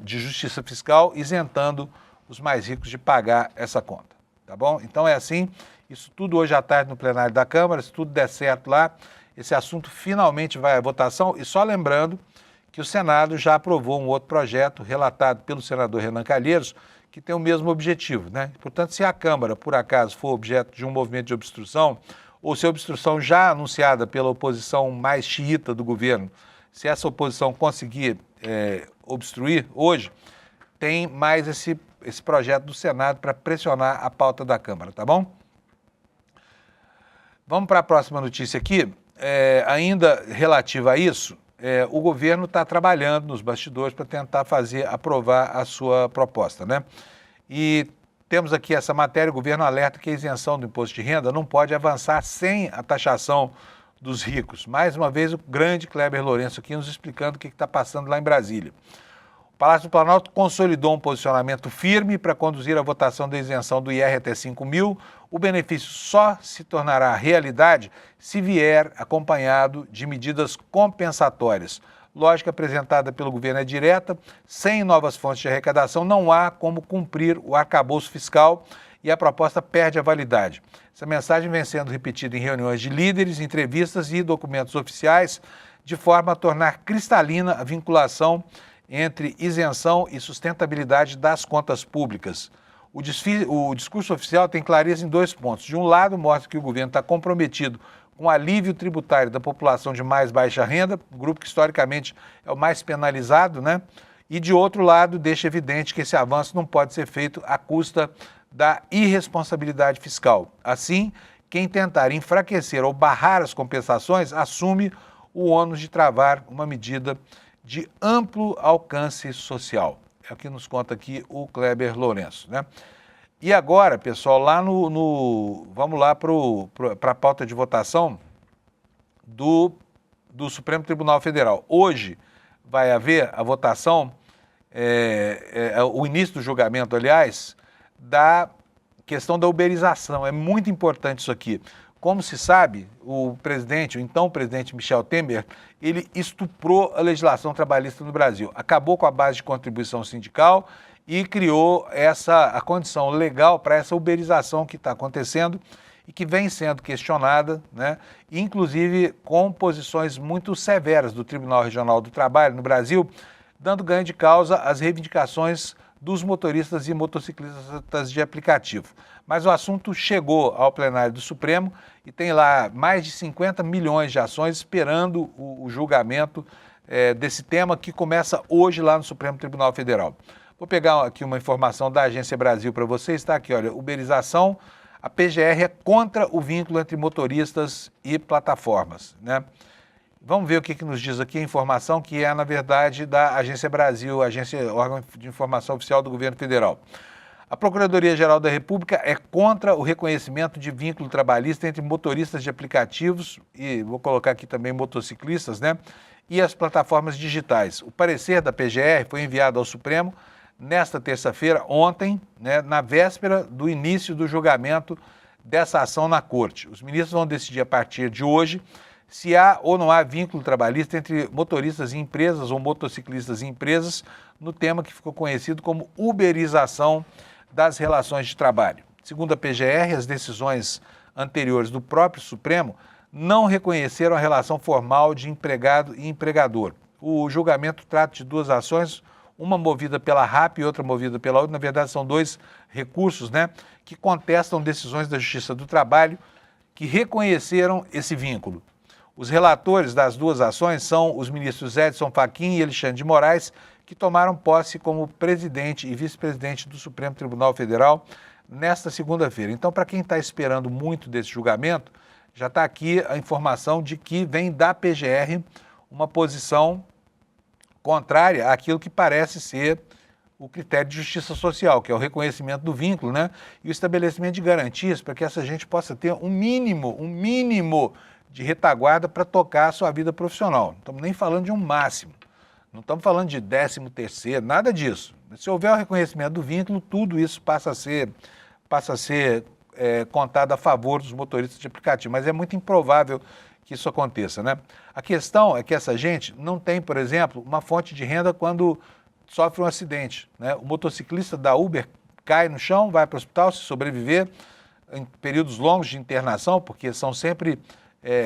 de justiça fiscal, isentando os mais ricos de pagar essa conta. Tá bom? Então é assim, isso tudo hoje à tarde no plenário da Câmara, se tudo der certo lá, esse assunto finalmente vai à votação. E só lembrando que o Senado já aprovou um outro projeto relatado pelo senador Renan Calheiros, que tem o mesmo objetivo, né? Portanto, se a Câmara, por acaso, for objeto de um movimento de obstrução, ou se a obstrução já anunciada pela oposição mais xiita do governo, se essa oposição conseguir obstruir hoje, tem mais esse projeto do Senado para pressionar a pauta da Câmara, tá bom? Vamos para a próxima notícia aqui. Ainda relativa a isso, o governo está trabalhando nos bastidores para tentar aprovar a sua proposta, né? E temos aqui essa matéria: o governo alerta que a isenção do imposto de renda não pode avançar sem a taxação dos ricos. Mais uma vez, o grande Kleber Lourenço aqui nos explicando o que está passando lá em Brasília. O Palácio do Planalto consolidou um posicionamento firme para conduzir a votação da isenção do IR até 5 mil. O benefício só se tornará realidade se vier acompanhado de medidas compensatórias. Lógica apresentada pelo governo é direta: sem novas fontes de arrecadação não há como cumprir o arcabouço fiscal e a proposta perde a validade. Essa mensagem vem sendo repetida em reuniões de líderes, entrevistas e documentos oficiais, de forma a tornar cristalina a vinculação entre isenção e sustentabilidade das contas públicas. O discurso oficial tem clareza em 2 pontos. De um lado, mostra que o governo está comprometido com o alívio tributário da população de mais baixa renda, grupo que historicamente é o mais penalizado, né? E de outro lado, deixa evidente que esse avanço não pode ser feito à custa da irresponsabilidade fiscal. Assim, quem tentar enfraquecer ou barrar as compensações assume o ônus de travar uma medida de amplo alcance social. É o que nos conta aqui o Kleber Lourenço, né? E agora, pessoal, lá vamos lá para a pauta de votação do Supremo Tribunal Federal. Hoje vai haver a votação, o início do julgamento, aliás, da questão da uberização. É muito importante isso aqui. Como se sabe, o então presidente Michel Temer, ele estuprou a legislação trabalhista no Brasil. Acabou com a base de contribuição sindical e criou a condição legal para essa uberização que está acontecendo e que vem sendo questionada, né? Inclusive com posições muito severas do Tribunal Regional do Trabalho no Brasil, dando ganho de causa às reivindicações dos motoristas e motociclistas de aplicativo. Mas o assunto chegou ao plenário do Supremo e tem lá mais de 50 milhões de ações esperando o julgamento desse tema, que começa hoje lá no Supremo Tribunal Federal. Vou pegar aqui uma informação da Agência Brasil para vocês, está aqui, olha: uberização, a PGR é contra o vínculo entre motoristas e plataformas, né? Vamos ver o que nos diz aqui a informação, que é, na verdade, da Agência Brasil, órgão de informação oficial do governo federal. A Procuradoria-Geral da República é contra o reconhecimento de vínculo trabalhista entre motoristas de aplicativos, e vou colocar aqui também motociclistas, né, e as plataformas digitais. O parecer da PGR foi enviado ao Supremo nesta terça-feira, ontem, né, na véspera do início do julgamento dessa ação na Corte. Os ministros vão decidir a partir de hoje se há ou não há vínculo trabalhista entre motoristas e empresas ou motociclistas e empresas no tema que ficou conhecido como uberização das relações de trabalho. Segundo a PGR, as decisões anteriores do próprio Supremo não reconheceram a relação formal de empregado e empregador. O julgamento trata de 2 ações, uma movida pela RAP e outra movida pela outra. Na verdade, são dois recursos, né, que contestam decisões da Justiça do Trabalho que reconheceram esse vínculo. Os relatores das duas ações são os ministros Edson Fachin e Alexandre de Moraes, que tomaram posse como presidente e vice-presidente do Supremo Tribunal Federal nesta segunda-feira. Então, para quem está esperando muito desse julgamento, já está aqui a informação de que vem da PGR uma posição contrária àquilo que parece ser o critério de justiça social, que é o reconhecimento do vínculo, né? E o estabelecimento de garantias para que essa gente possa ter um mínimo de retaguarda para tocar a sua vida profissional. Não estamos nem falando de um máximo, não estamos falando de 13º, nada disso. Se houver o reconhecimento do vínculo, tudo isso passa a ser contado a favor dos motoristas de aplicativo, mas é muito improvável que isso aconteça, né? A questão é que essa gente não tem, por exemplo, uma fonte de renda quando sofre um acidente, né? O motociclista da Uber cai no chão, vai para o hospital, se sobreviver, em períodos longos de internação, porque são sempre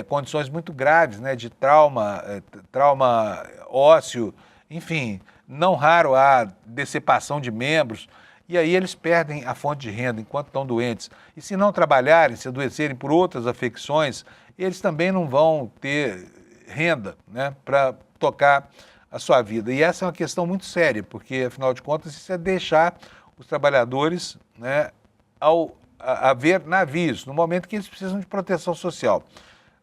condições muito graves, né? De trauma ósseo, enfim, não raro há decepação de membros, e aí eles perdem a fonte de renda enquanto estão doentes. E se não trabalharem, se adoecerem por outras afecções, eles também não vão ter renda, né, para tocar a sua vida. E essa é uma questão muito séria, porque, afinal de contas, isso é deixar os trabalhadores, né, a ver navios, no momento que eles precisam de proteção social.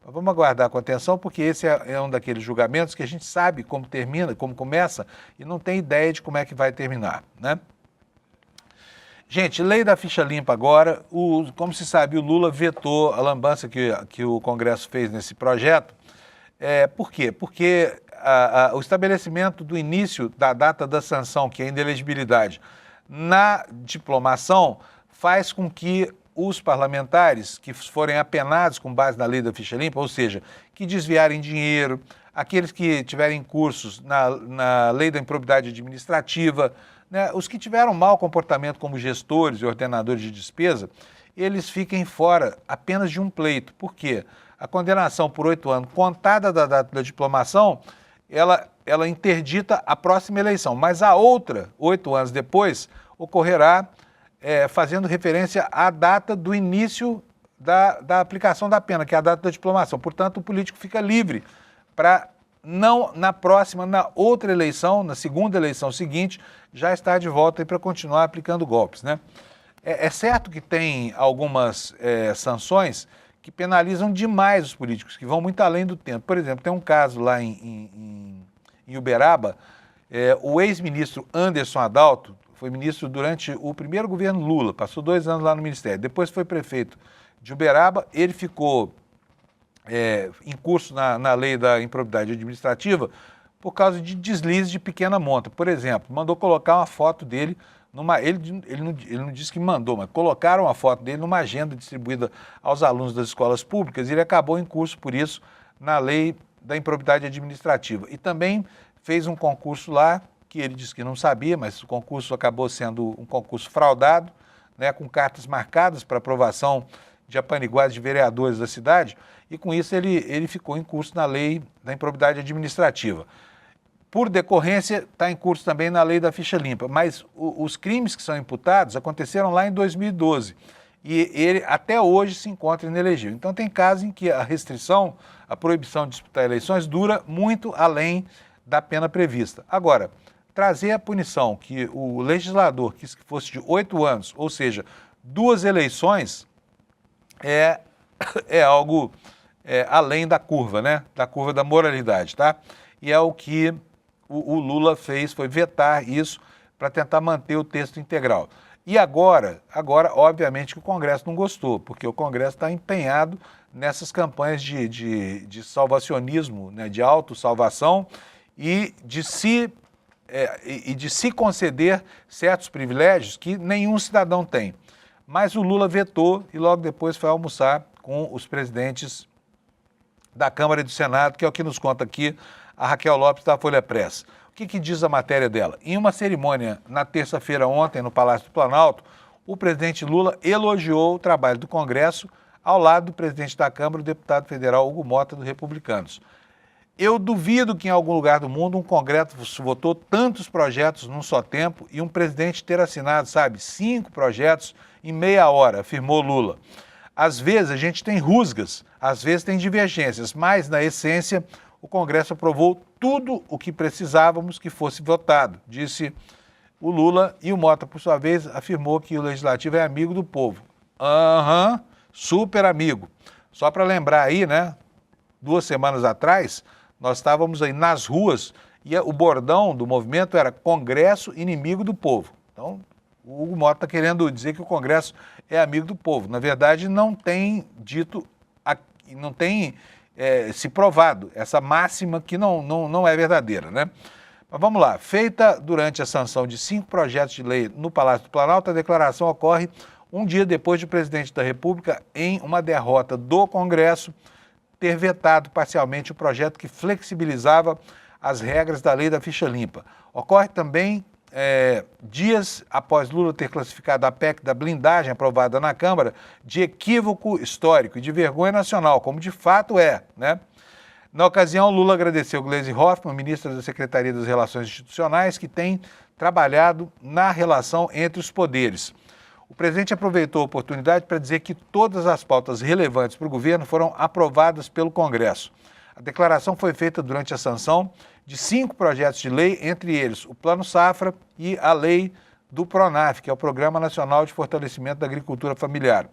Mas vamos aguardar com atenção, porque esse é um daqueles julgamentos que a gente sabe como termina, como começa, e não tem ideia de como é que vai terminar, né? Gente, lei da ficha limpa agora. Como se sabe, o Lula vetou a lambança que o Congresso fez nesse projeto. Por quê? Porque o estabelecimento do início da data da sanção, que é a inelegibilidade, na diplomação, faz com que os parlamentares que forem apenados com base na lei da ficha limpa, ou seja, que desviarem dinheiro, aqueles que tiverem cursos na lei da improbidade administrativa, né, os que tiveram mau comportamento como gestores e ordenadores de despesa, eles fiquem fora apenas de um pleito. Por quê? A condenação por 8 anos, contada da data da diplomação, ela interdita a próxima eleição, mas a outra, 8 anos depois, ocorrerá fazendo referência à data do início da aplicação da pena, que é a data da diplomação. Portanto, o político fica livre para não na próxima, na outra eleição, na segunda eleição seguinte, já estar de volta para continuar aplicando golpes, né? É certo que tem algumas sanções que penalizam demais os políticos, que vão muito além do tempo. Por exemplo, tem um caso lá em Uberaba, o ex-ministro Anderson Adalto foi ministro durante o primeiro governo Lula, passou 2 anos lá no ministério, depois foi prefeito de Uberaba, ele ficou em curso na lei da improbidade administrativa por causa de deslizes de pequena monta. Por exemplo, mandou colocar uma foto dele ele não disse que mandou, mas colocaram a foto dele numa agenda distribuída aos alunos das escolas públicas e ele acabou em curso por isso na lei da improbidade administrativa. E também fez um concurso lá que ele disse que não sabia, mas o concurso acabou sendo um concurso fraudado, né, com cartas marcadas para aprovação de apaniguados de vereadores da cidade, e com isso ele ficou em curso na lei da improbidade administrativa. Por decorrência, está em curso também na lei da ficha limpa, mas os crimes que são imputados aconteceram lá em 2012, e ele até hoje se encontra inelegível. Então tem casos em que a restrição, a proibição de disputar eleições dura muito além da pena prevista. Agora, trazer a punição que o legislador quis que fosse de 8 anos, ou seja, 2 eleições, é algo além da curva, né? Da curva da moralidade, tá? E é o que o Lula fez, foi vetar isso para tentar manter o texto integral. E agora, obviamente, que o Congresso não gostou, porque o Congresso está empenhado nessas campanhas de salvacionismo, né? De autossalvação e de se conceder certos privilégios que nenhum cidadão tem. Mas o Lula vetou e logo depois foi almoçar com os presidentes da Câmara e do Senado, que é o que nos conta aqui a Raquel Lopes da Folha Press. O que diz a matéria dela? Em uma cerimônia na terça-feira ontem no Palácio do Planalto, o presidente Lula elogiou o trabalho do Congresso ao lado do presidente da Câmara, o deputado federal Hugo Mota, do Republicanos. Eu duvido que em algum lugar do mundo um Congresso votou tantos projetos num só tempo e um presidente ter assinado, 5 projetos em meia hora, afirmou Lula. Às vezes a gente tem rusgas, às vezes tem divergências, mas na essência o Congresso aprovou tudo o que precisávamos que fosse votado, disse o Lula, e o Mota, por sua vez, afirmou que o Legislativo é amigo do povo. Super amigo. Só para lembrar aí, 2 semanas atrás, nós estávamos aí nas ruas e o bordão do movimento era Congresso inimigo do povo. Então, o Hugo Mota está querendo dizer que o Congresso é amigo do povo. Na verdade, não tem dito, não tem se provado essa máxima que não é verdadeira, Mas vamos lá. Feita durante a sanção de 5 projetos de lei no Palácio do Planalto, a declaração ocorre um dia depois de o presidente da República, em uma derrota do Congresso, ter vetado parcialmente o projeto que flexibilizava as regras da lei da ficha limpa. Ocorre também dias após Lula ter classificado a PEC da blindagem aprovada na Câmara de equívoco histórico e de vergonha nacional, como de fato é, Na ocasião, Lula agradeceu Gleisi Hoffmann, ministra da Secretaria das Relações Institucionais, que tem trabalhado na relação entre os poderes. O presidente aproveitou a oportunidade para dizer que todas as pautas relevantes para o governo foram aprovadas pelo Congresso. A declaração foi feita durante a sanção de 5 projetos de lei, entre eles o Plano Safra e a lei do PRONAF, que é o Programa Nacional de Fortalecimento da Agricultura Familiar.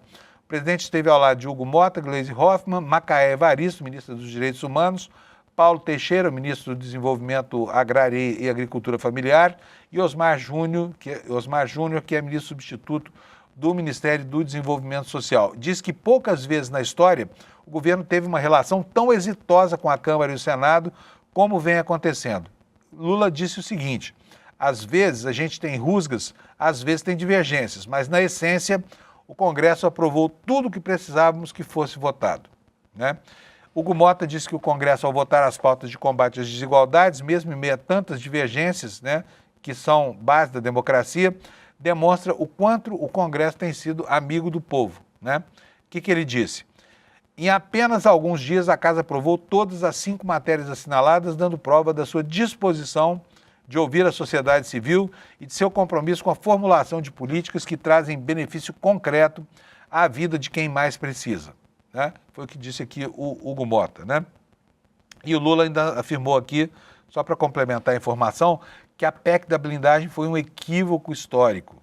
O presidente esteve ao lado de Hugo Mota, Gleisi Hoffmann, Macaé Evaristo, ministra dos Direitos Humanos, Paulo Teixeira, ministro do Desenvolvimento Agrário e Agricultura Familiar, e Osmar Júnior, que é ministro substituto do Ministério do Desenvolvimento Social. Diz que poucas vezes na história o governo teve uma relação tão exitosa com a Câmara e o Senado como vem acontecendo. Lula disse o seguinte: às vezes a gente tem rusgas, às vezes tem divergências, mas na essência o Congresso aprovou tudo o que precisávamos que fosse votado, Hugo Mota disse que o Congresso, ao votar as pautas de combate às desigualdades, mesmo em meio a tantas divergências, que são base da democracia, demonstra o quanto o Congresso tem sido amigo do povo, O que ele disse? Em apenas alguns dias, a Casa aprovou todas as 5 matérias assinaladas, dando prova da sua disposição de ouvir a sociedade civil e de seu compromisso com a formulação de políticas que trazem benefício concreto à vida de quem mais precisa. Foi o que disse aqui o Hugo Mota. E o Lula ainda afirmou aqui, só para complementar a informação, que a PEC da blindagem foi um equívoco histórico.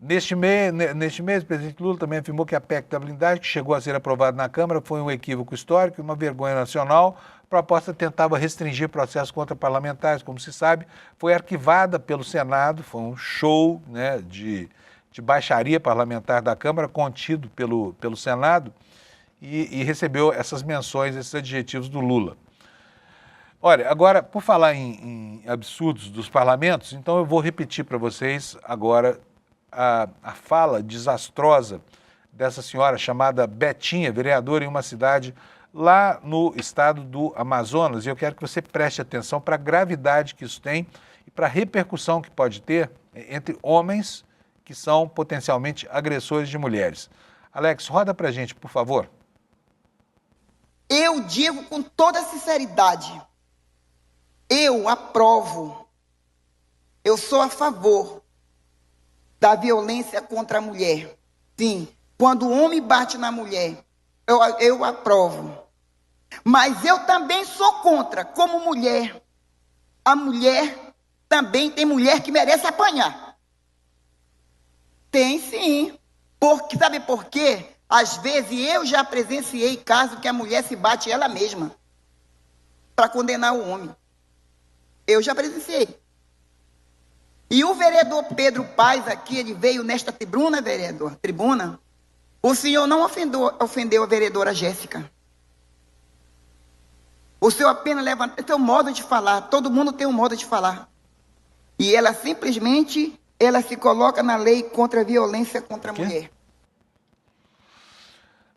Neste mês, o presidente Lula também afirmou que a PEC da blindagem, que chegou a ser aprovada na Câmara, foi um equívoco histórico e uma vergonha nacional. A proposta tentava restringir processos contra parlamentares, como se sabe, foi arquivada pelo Senado, foi um show de baixaria parlamentar da Câmara, contido pelo Senado, e recebeu essas menções, esses adjetivos do Lula. Olha, agora, por falar em absurdos dos parlamentos, então eu vou repetir para vocês agora a fala desastrosa dessa senhora chamada Betinha, vereadora em uma cidade lá no estado do Amazonas, e eu quero que você preste atenção para a gravidade que isso tem e para a repercussão que pode ter entre homens que são potencialmente agressores de mulheres. Alex, roda para a gente, por favor.
Eu digo com toda sinceridade, eu aprovo, eu sou a favor da violência contra a mulher. Sim, quando o homem bate na mulher, eu aprovo. Mas eu também sou contra, como mulher. A mulher também tem mulher que merece apanhar. Tem sim. Sabe por quê? Às vezes eu já presenciei casos que a mulher se bate ela mesma para condenar o homem. Eu já presenciei. E o vereador Pedro Paes aqui, ele veio nesta tribuna, vereador, o senhor não ofendeu a vereadora Jéssica. O senhor apenas levantou o seu modo de falar, todo mundo tem um modo de falar. E ela simplesmente, se coloca na lei contra a violência contra a mulher.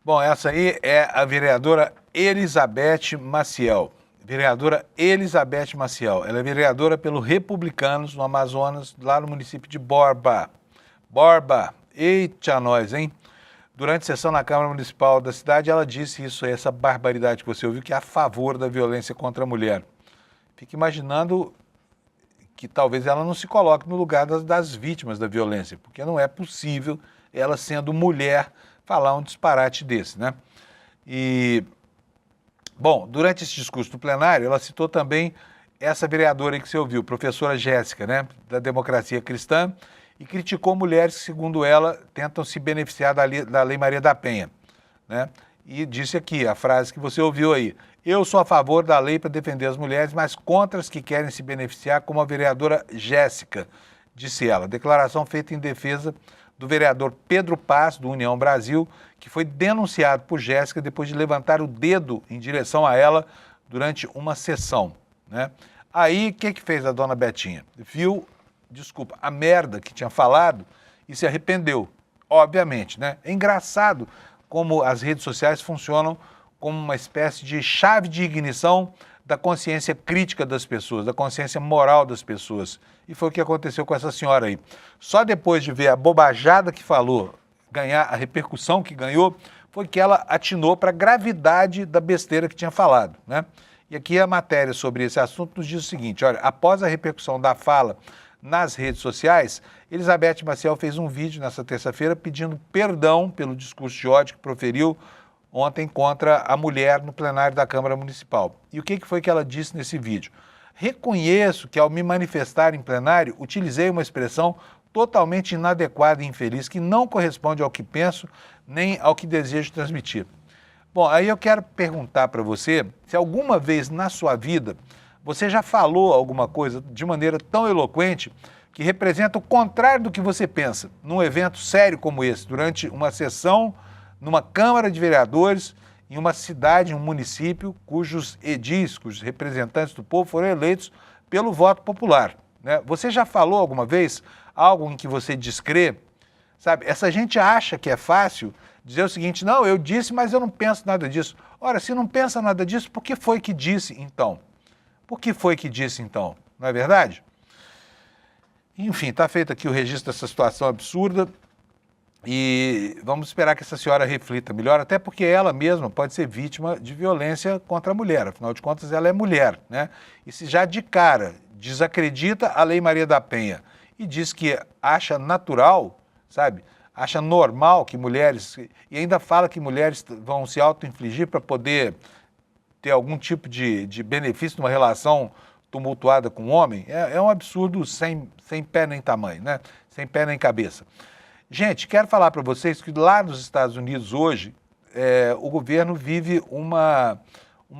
Bom, essa aí é a vereadora Elizabeth Maciel. Vereadora Elizabeth Maciel. Ela é vereadora pelo Republicanos no Amazonas, lá no município de Borba. Eita nós, hein? Durante a sessão na Câmara Municipal da cidade, ela disse isso, essa barbaridade que você ouviu, que é a favor da violência contra a mulher. Fica imaginando que talvez ela não se coloque no lugar das vítimas da violência, porque não é possível ela, sendo mulher, falar um disparate desse, né? E, bom, durante esse discurso do plenário, ela citou também essa vereadora aí que você ouviu, professora Jéssica, né, da Democracia Cristã, e criticou mulheres que, segundo ela, tentam se beneficiar da Lei Maria da Penha, né? E disse aqui, a frase que você ouviu aí: eu sou a favor da lei para defender as mulheres, mas contra as que querem se beneficiar, como a vereadora Jéssica, disse ela. Declaração feita em defesa do vereador Pedro Paz, do União Brasil, que foi denunciado por Jéssica depois de levantar o dedo em direção a ela durante uma sessão, né? Aí, o que fez a dona Betinha? Viu, a merda que tinha falado e se arrependeu, obviamente, né? É engraçado como as redes sociais funcionam como uma espécie de chave de ignição da consciência crítica das pessoas, da consciência moral das pessoas. E foi o que aconteceu com essa senhora aí. Só depois de ver a bobajada que falou, ganhar a repercussão que ganhou, foi que ela atinou para a gravidade da besteira que tinha falado, né? E aqui a matéria sobre esse assunto nos diz o seguinte: olha, após a repercussão da fala nas redes sociais, Elizabeth Maciel fez um vídeo nessa terça-feira pedindo perdão pelo discurso de ódio que proferiu ontem contra a mulher no plenário da Câmara Municipal. E o que foi que ela disse nesse vídeo? Reconheço que, ao me manifestar em plenário, utilizei uma expressão totalmente inadequada e infeliz, que não corresponde ao que penso nem ao que desejo transmitir. Bom, aí eu quero perguntar para você se alguma vez na sua vida você já falou alguma coisa de maneira tão eloquente que representa o contrário do que você pensa, num evento sério como esse, durante uma sessão numa Câmara de Vereadores, em uma cidade, um município, cujos edis, cujos representantes do povo foram eleitos pelo voto popular, né? Você já falou alguma vez algo em que você descrê? Sabe, essa gente acha que é fácil dizer o seguinte: não, eu disse, mas eu não penso nada disso. Ora, se não pensa nada disso, por que foi que disse então? Por que foi que disse então? Não é verdade? Enfim, está feito aqui o registro dessa situação absurda. E vamos esperar que essa senhora reflita melhor, até porque ela mesma pode ser vítima de violência contra a mulher. Afinal de contas, ela é mulher, né? E se já de cara desacredita a Lei Maria da Penha e diz que acha natural, sabe, acha normal que mulheres, e ainda fala que mulheres vão se auto-infligir para poder ter algum tipo de benefício numa relação tumultuada com o homem, é um absurdo sem pé nem tamanho, né? Sem pé nem cabeça. Gente, quero falar para vocês que lá nos Estados Unidos hoje, o governo vive uma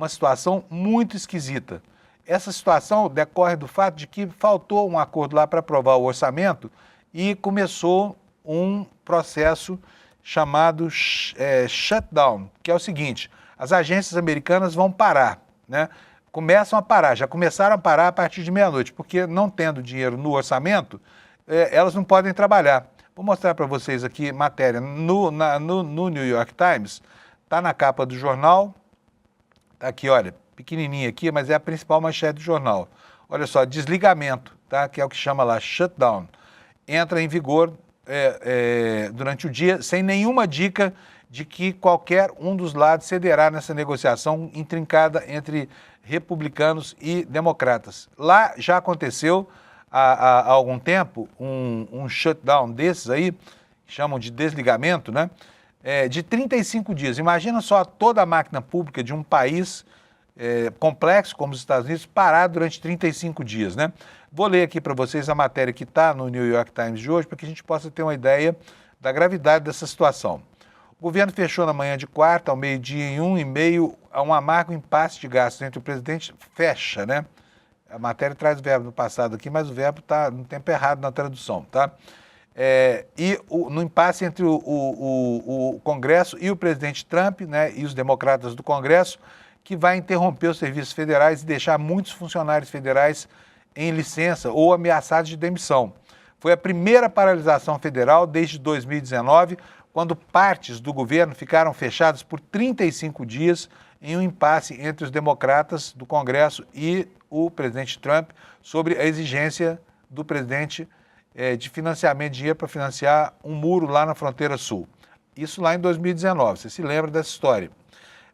situação muito esquisita. Essa situação decorre do fato de que faltou um acordo lá para aprovar o orçamento e começou um processo chamado shutdown, que é o seguinte: as agências americanas vão parar, né? Começam a parar, já começaram a parar a partir de meia-noite, porque não tendo dinheiro no orçamento, elas não podem trabalhar. Vou mostrar para vocês aqui matéria no New York Times, está na capa do jornal, tá aqui, olha, pequenininha aqui, mas é a principal manchete do jornal. Olha só, desligamento, tá? Que é o que chama lá, shutdown. Entra em vigor durante o dia, sem nenhuma dica de que qualquer um dos lados cederá nessa negociação intrincada entre republicanos e democratas. Lá já aconteceu há algum tempo um shutdown desses aí, que chamam de desligamento, né? De 35 dias. Imagina só toda a máquina pública de um país complexo como os Estados Unidos parar durante 35 dias, né? Vou ler aqui para vocês a matéria que está no New York Times de hoje, para que a gente possa ter uma ideia da gravidade dessa situação. O governo fechou na manhã de quarta, ao meio-dia, em 1h30, a um amargo impasse de gastos entre o presidente. Fecha, né? A matéria traz o verbo no passado aqui, mas o verbo está no tempo errado na tradução, tá? No impasse entre o Congresso e o presidente Trump, né, e os democratas do Congresso, que vai interromper os serviços federais e deixar muitos funcionários federais em licença ou ameaçados de demissão. Foi a primeira paralisação federal desde 2019, quando partes do governo ficaram fechadas por 35 dias em um impasse entre os democratas do Congresso e o presidente Trump sobre a exigência do presidente de financiamento de dinheiro para financiar um muro lá na fronteira sul. Isso lá em 2019, você se lembra dessa história.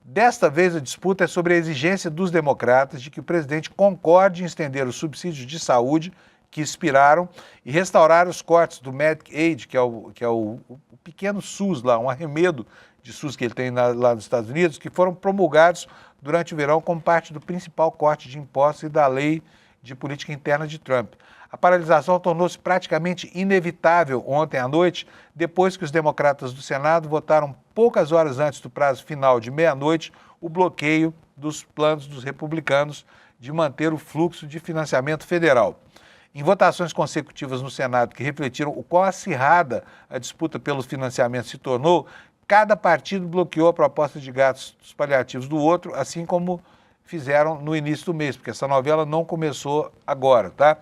Desta vez, a disputa é sobre a exigência dos democratas de que o presidente concorde em estender os subsídios de saúde que expiraram e restaurar os cortes do Medicaid, que é o pequeno SUS lá, um arremedo de SUS que ele tem lá nos Estados Unidos, que foram promulgados durante o verão como parte do principal corte de impostos e da lei de política interna de Trump. A paralisação tornou-se praticamente inevitável ontem à noite, depois que os democratas do Senado votaram poucas horas antes do prazo final de meia-noite o bloqueio dos planos dos republicanos de manter o fluxo de financiamento federal. Em votações consecutivas no Senado que refletiram o quão acirrada a disputa pelo financiamento se tornou, cada partido bloqueou a proposta de gastos paliativos do outro, assim como fizeram no início do mês, porque essa novela não começou agora, tá?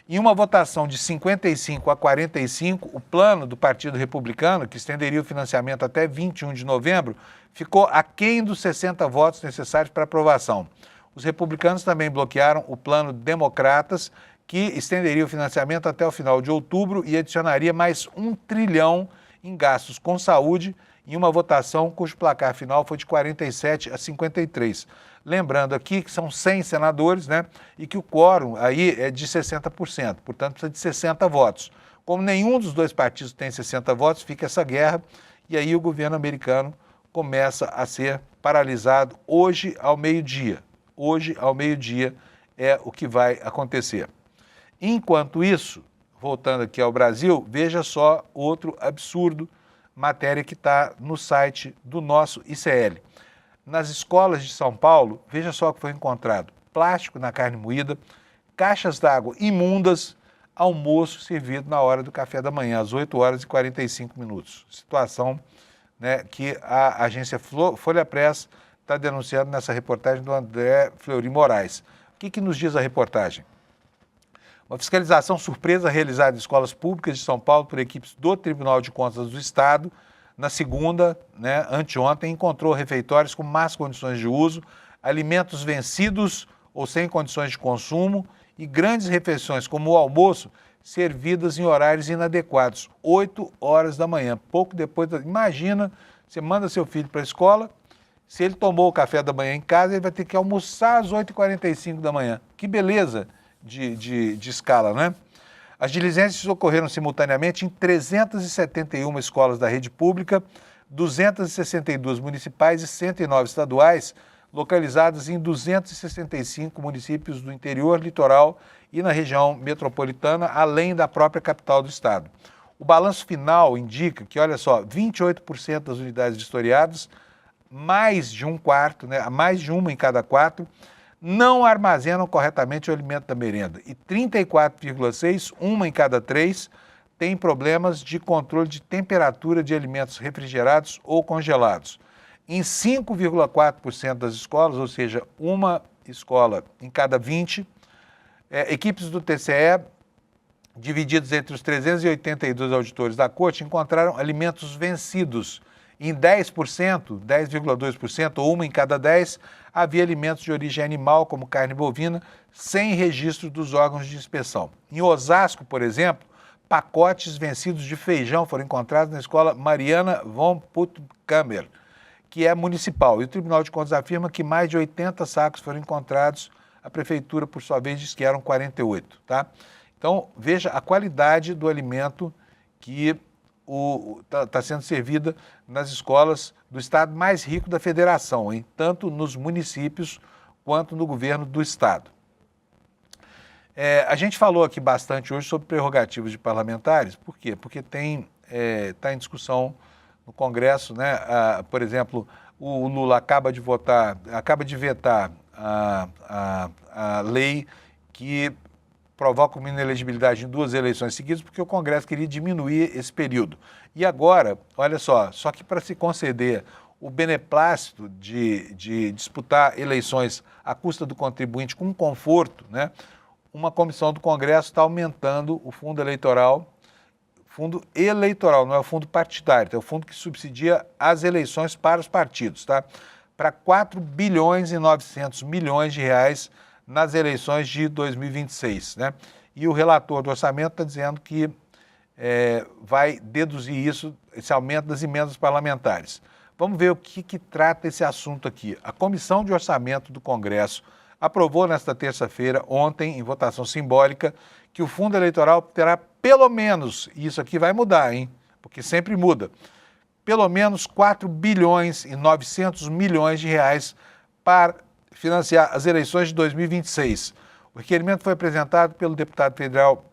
Em uma votação de 55 a 45, o plano do Partido Republicano, que estenderia o financiamento até 21 de novembro, ficou aquém dos 60 votos necessários para aprovação. Os republicanos também bloquearam o plano Democratas, que estenderia o financiamento até o final de outubro e adicionaria mais 1 trilhão em gastos com saúde, em uma votação cujo placar final foi de 47 a 53. Lembrando aqui que são 100 senadores, né, e que o quórum aí é de 60%, portanto precisa de 60 votos. Como nenhum dos dois partidos tem 60 votos, fica essa guerra e aí o governo americano começa a ser paralisado hoje ao meio-dia. Hoje ao meio-dia é o que vai acontecer. Enquanto isso, voltando aqui ao Brasil, veja só outro absurdo, matéria que está no site do nosso ICL. Nas escolas de São Paulo, veja só o que foi encontrado: plástico na carne moída, caixas d'água imundas, almoço servido na hora do café da manhã, às 8 horas e 45 minutos. Situação, né, que a agência Folha Press está denunciando nessa reportagem do André Fleury Moraes. O que nos diz a reportagem? Uma fiscalização surpresa realizada em escolas públicas de São Paulo por equipes do Tribunal de Contas do Estado, na segunda, né, anteontem, encontrou refeitórios com más condições de uso, alimentos vencidos ou sem condições de consumo e grandes refeições, como o almoço, servidas em horários inadequados, 8 horas da manhã, pouco depois. Imagina, você manda seu filho para a escola, se ele tomou o café da manhã em casa, ele vai ter que almoçar às 8h45 da manhã. Que beleza de escala, né? As diligências ocorreram simultaneamente em 371 escolas da rede pública, 262 municipais e 109 estaduais, localizadas em 265 municípios do interior, litoral e na região metropolitana, além da própria capital do estado. O balanço final indica que, olha só, 28% das unidades vistoriadas, mais de um quarto, né, mais de uma em cada 4, não armazenam corretamente o alimento da merenda e 34,6%, uma em cada 3, tem problemas de controle de temperatura de alimentos refrigerados ou congelados. Em 5,4% das escolas, ou seja, uma escola em cada 20, equipes do TCE, divididos entre os 382 auditores da Corte, encontraram alimentos vencidos. Em 10%, 10,2%, ou uma em cada 10, havia alimentos de origem animal, como carne bovina, sem registro dos órgãos de inspeção. Em Osasco, por exemplo, pacotes vencidos de feijão foram encontrados na escola Mariana von Puttkamer, que é municipal. E o Tribunal de Contas afirma que mais de 80 sacos foram encontrados. A prefeitura, por sua vez, diz que eram 48, tá? Então, veja a qualidade do alimento que está sendo servida nas escolas do estado mais rico da federação, hein? Tanto nos municípios quanto no governo do estado. A gente falou aqui bastante hoje sobre prerrogativas de parlamentares. Por quê? Porque está em discussão no Congresso, né? Por exemplo, o Lula acaba de vetar a lei que provoca uma inelegibilidade em 2 eleições seguidas, porque o Congresso queria diminuir esse período. E agora, olha só que para se conceder o beneplácito de disputar eleições à custa do contribuinte com conforto, né, uma comissão do Congresso está aumentando o fundo eleitoral, não é o fundo partidário, é o fundo que subsidia as eleições para os partidos, tá? Para 4 bilhões e 900 milhões de reais nas eleições de 2026, né? E o relator do orçamento está dizendo que vai deduzir isso esse aumento das emendas parlamentares. Vamos ver o que trata esse assunto aqui. A Comissão de Orçamento do Congresso aprovou nesta terça-feira, ontem, em votação simbólica, que o fundo eleitoral terá pelo menos, e isso aqui vai mudar, hein? Porque sempre muda, pelo menos 4 bilhões e 900 milhões de reais para financiar as eleições de 2026. O requerimento foi apresentado pelo deputado federal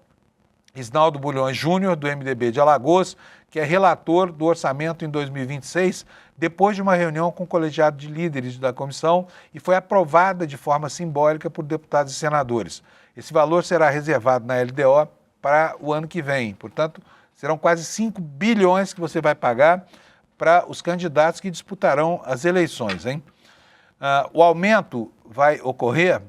Isnaldo Bulhões Júnior, do MDB de Alagoas, que é relator do orçamento em 2026, depois de uma reunião com o colegiado de líderes da comissão e foi aprovada de forma simbólica por deputados e senadores. Esse valor será reservado na LDO para o ano que vem. Portanto, serão quase 5 bilhões que você vai pagar para os candidatos que disputarão as eleições, hein? O aumento vai ocorrer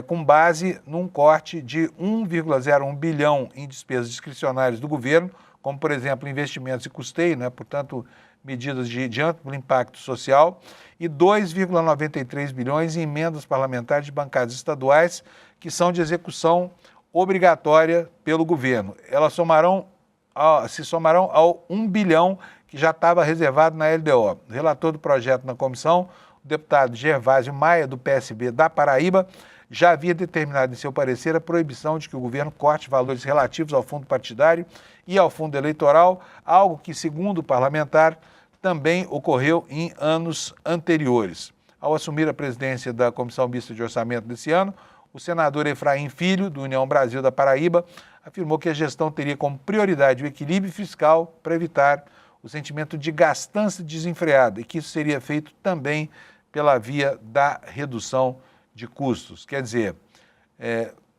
com base num corte de 1,01 bilhão em despesas discricionárias do governo, como, por exemplo, investimentos e custeio, né? Portanto, medidas de amplo impacto social, e 2,93 bilhões em emendas parlamentares de bancadas estaduais, que são de execução obrigatória pelo governo. Elas se somarão ao 1 bilhão que já estava reservado na LDO. O relator do projeto na comissão, o deputado Gervásio Maia, do PSB da Paraíba, já havia determinado em seu parecer a proibição de que o governo corte valores relativos ao fundo partidário e ao fundo eleitoral, algo que, segundo o parlamentar, também ocorreu em anos anteriores. Ao assumir a presidência da Comissão Mista de Orçamento desse ano, o senador Efraim Filho, do União Brasil da Paraíba, afirmou que a gestão teria como prioridade o equilíbrio fiscal para evitar o sentimento de gastança desenfreada e que isso seria feito também pela via da redução de custos. Quer dizer,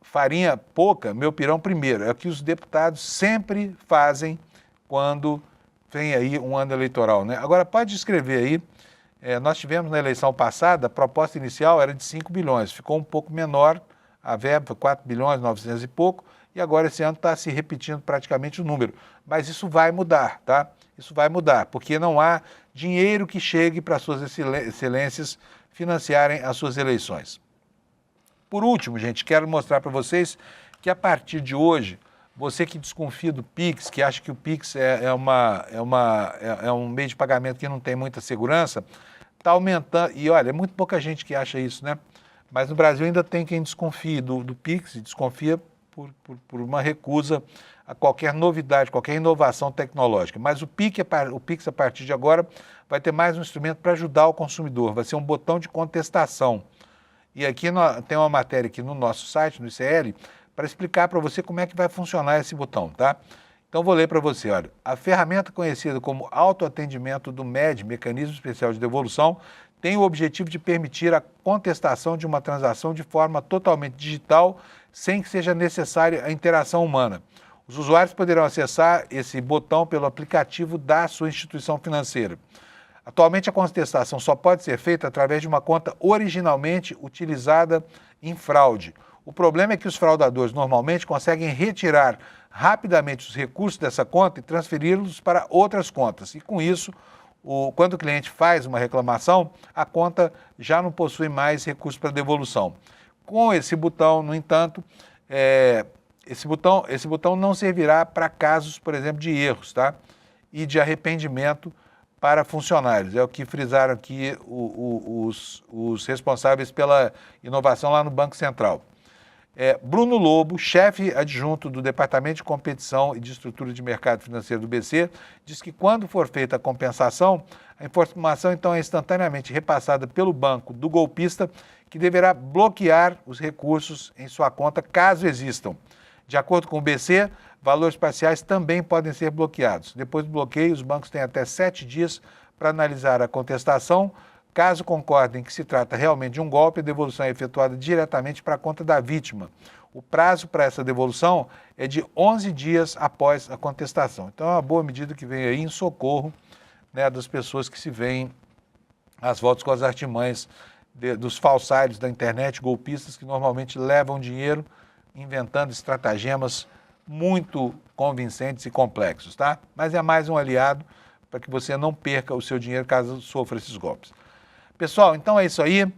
farinha pouca, meu pirão primeiro. É o que os deputados sempre fazem quando vem aí um ano eleitoral, né? Agora, pode escrever aí, nós tivemos na eleição passada, a proposta inicial era de 5 bilhões, ficou um pouco menor, a verba foi 4 bilhões, 900 e pouco, e agora esse ano está se repetindo praticamente o número. Mas isso vai mudar, tá? Isso vai mudar, porque não há dinheiro que chegue para suas excelências financiarem as suas eleições. Por último, gente, quero mostrar para vocês que a partir de hoje, você que desconfia do Pix, que acha que o Pix é um meio de pagamento que não tem muita segurança, está aumentando. E olha, é muito pouca gente que acha isso, né? Mas no Brasil ainda tem quem desconfie do Pix e desconfia por uma recusa a qualquer novidade, qualquer inovação tecnológica. Mas o Pix, a partir de agora, vai ter mais um instrumento para ajudar o consumidor. Vai ser um botão de contestação. E aqui tem uma matéria aqui no nosso site, no ICL, para explicar para você como é que vai funcionar esse botão, tá? Então vou ler para você, olha. A ferramenta conhecida como autoatendimento do MED, Mecanismo Especial de Devolução, tem o objetivo de permitir a contestação de uma transação de forma totalmente digital, sem que seja necessária a interação humana. Os usuários poderão acessar esse botão pelo aplicativo da sua instituição financeira. Atualmente, a contestação só pode ser feita através de uma conta originalmente utilizada em fraude. O problema é que os fraudadores normalmente conseguem retirar rapidamente os recursos dessa conta e transferi-los para outras contas. E com isso, quando o cliente faz uma reclamação, a conta já não possui mais recursos para devolução. Com esse botão, no entanto, esse botão não servirá para casos, por exemplo, de erros, tá? E de arrependimento para funcionários. É o que frisaram aqui os responsáveis pela inovação lá no Banco Central. Bruno Lobo, chefe adjunto do Departamento de Competição e de Estrutura de Mercado Financeiro do BC, diz que quando for feita a compensação, a informação então é instantaneamente repassada pelo banco do golpista, que deverá bloquear os recursos em sua conta caso existam. De acordo com o BC, valores parciais também podem ser bloqueados. Depois do bloqueio, os bancos têm até 7 dias para analisar a contestação. Caso concordem que se trata realmente de um golpe, a devolução é efetuada diretamente para a conta da vítima. O prazo para essa devolução é de 11 dias após a contestação. Então é uma boa medida que vem aí em socorro, né, das pessoas que se veem às voltas com as artimanhas dos falsários da internet, golpistas que normalmente levam dinheiro inventando estratagemas muito convincentes e complexos, tá? Mas é mais um aliado para que você não perca o seu dinheiro caso sofra esses golpes. Pessoal, então é isso aí.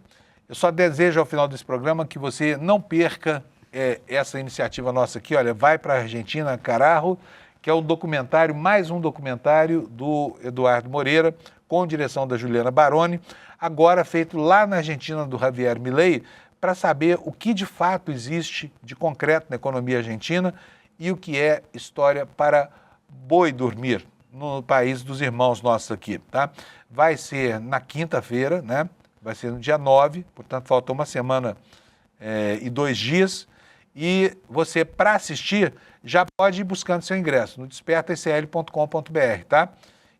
Eu só desejo ao final desse programa que você não perca essa iniciativa nossa aqui. Olha, vai para a Argentina, carajo, que é um documentário, mais um documentário do Eduardo Moreira, com direção da Juliana Baroni, agora feito lá na Argentina do Javier Milei, para saber o que de fato existe de concreto na economia argentina e o que é história para boi dormir no país dos irmãos nossos aqui, tá? Vai ser na quinta-feira, né? Vai ser no dia 9, portanto falta uma semana e 2 dias. E você, para assistir, já pode ir buscando seu ingresso no despertascl.com.br, tá?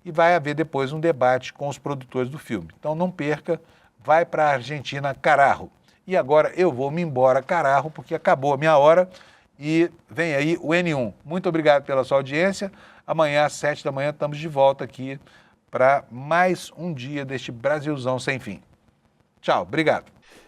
E vai haver depois um debate com os produtores do filme. Então não perca, vai para a Argentina, carajo. E agora eu vou me embora, carajo, porque acabou a minha hora e vem aí o N1. Muito obrigado pela sua audiência. Amanhã às 7 da manhã estamos de volta aqui para mais um dia deste Brasilzão sem fim. Tchau, obrigado.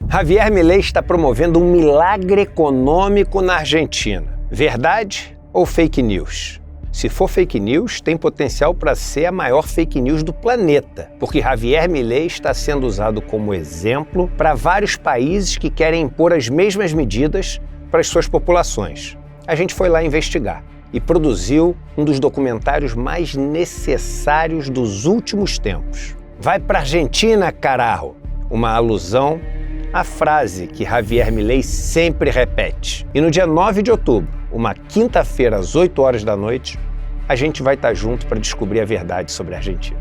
Javier Milei está promovendo um milagre econômico na Argentina. Verdade ou fake news? Se for fake news, tem potencial para ser a maior fake news do planeta, porque Javier Milei está sendo usado como exemplo para vários países que querem impor as mesmas medidas para as suas populações. A gente foi lá investigar e produziu um dos documentários mais necessários dos últimos tempos. Vai para a Argentina, carajo! Uma alusão à frase que Javier Milei sempre repete. E no dia 9 de outubro, uma quinta-feira às 8 horas da noite, a gente vai estar junto para descobrir a verdade sobre a Argentina.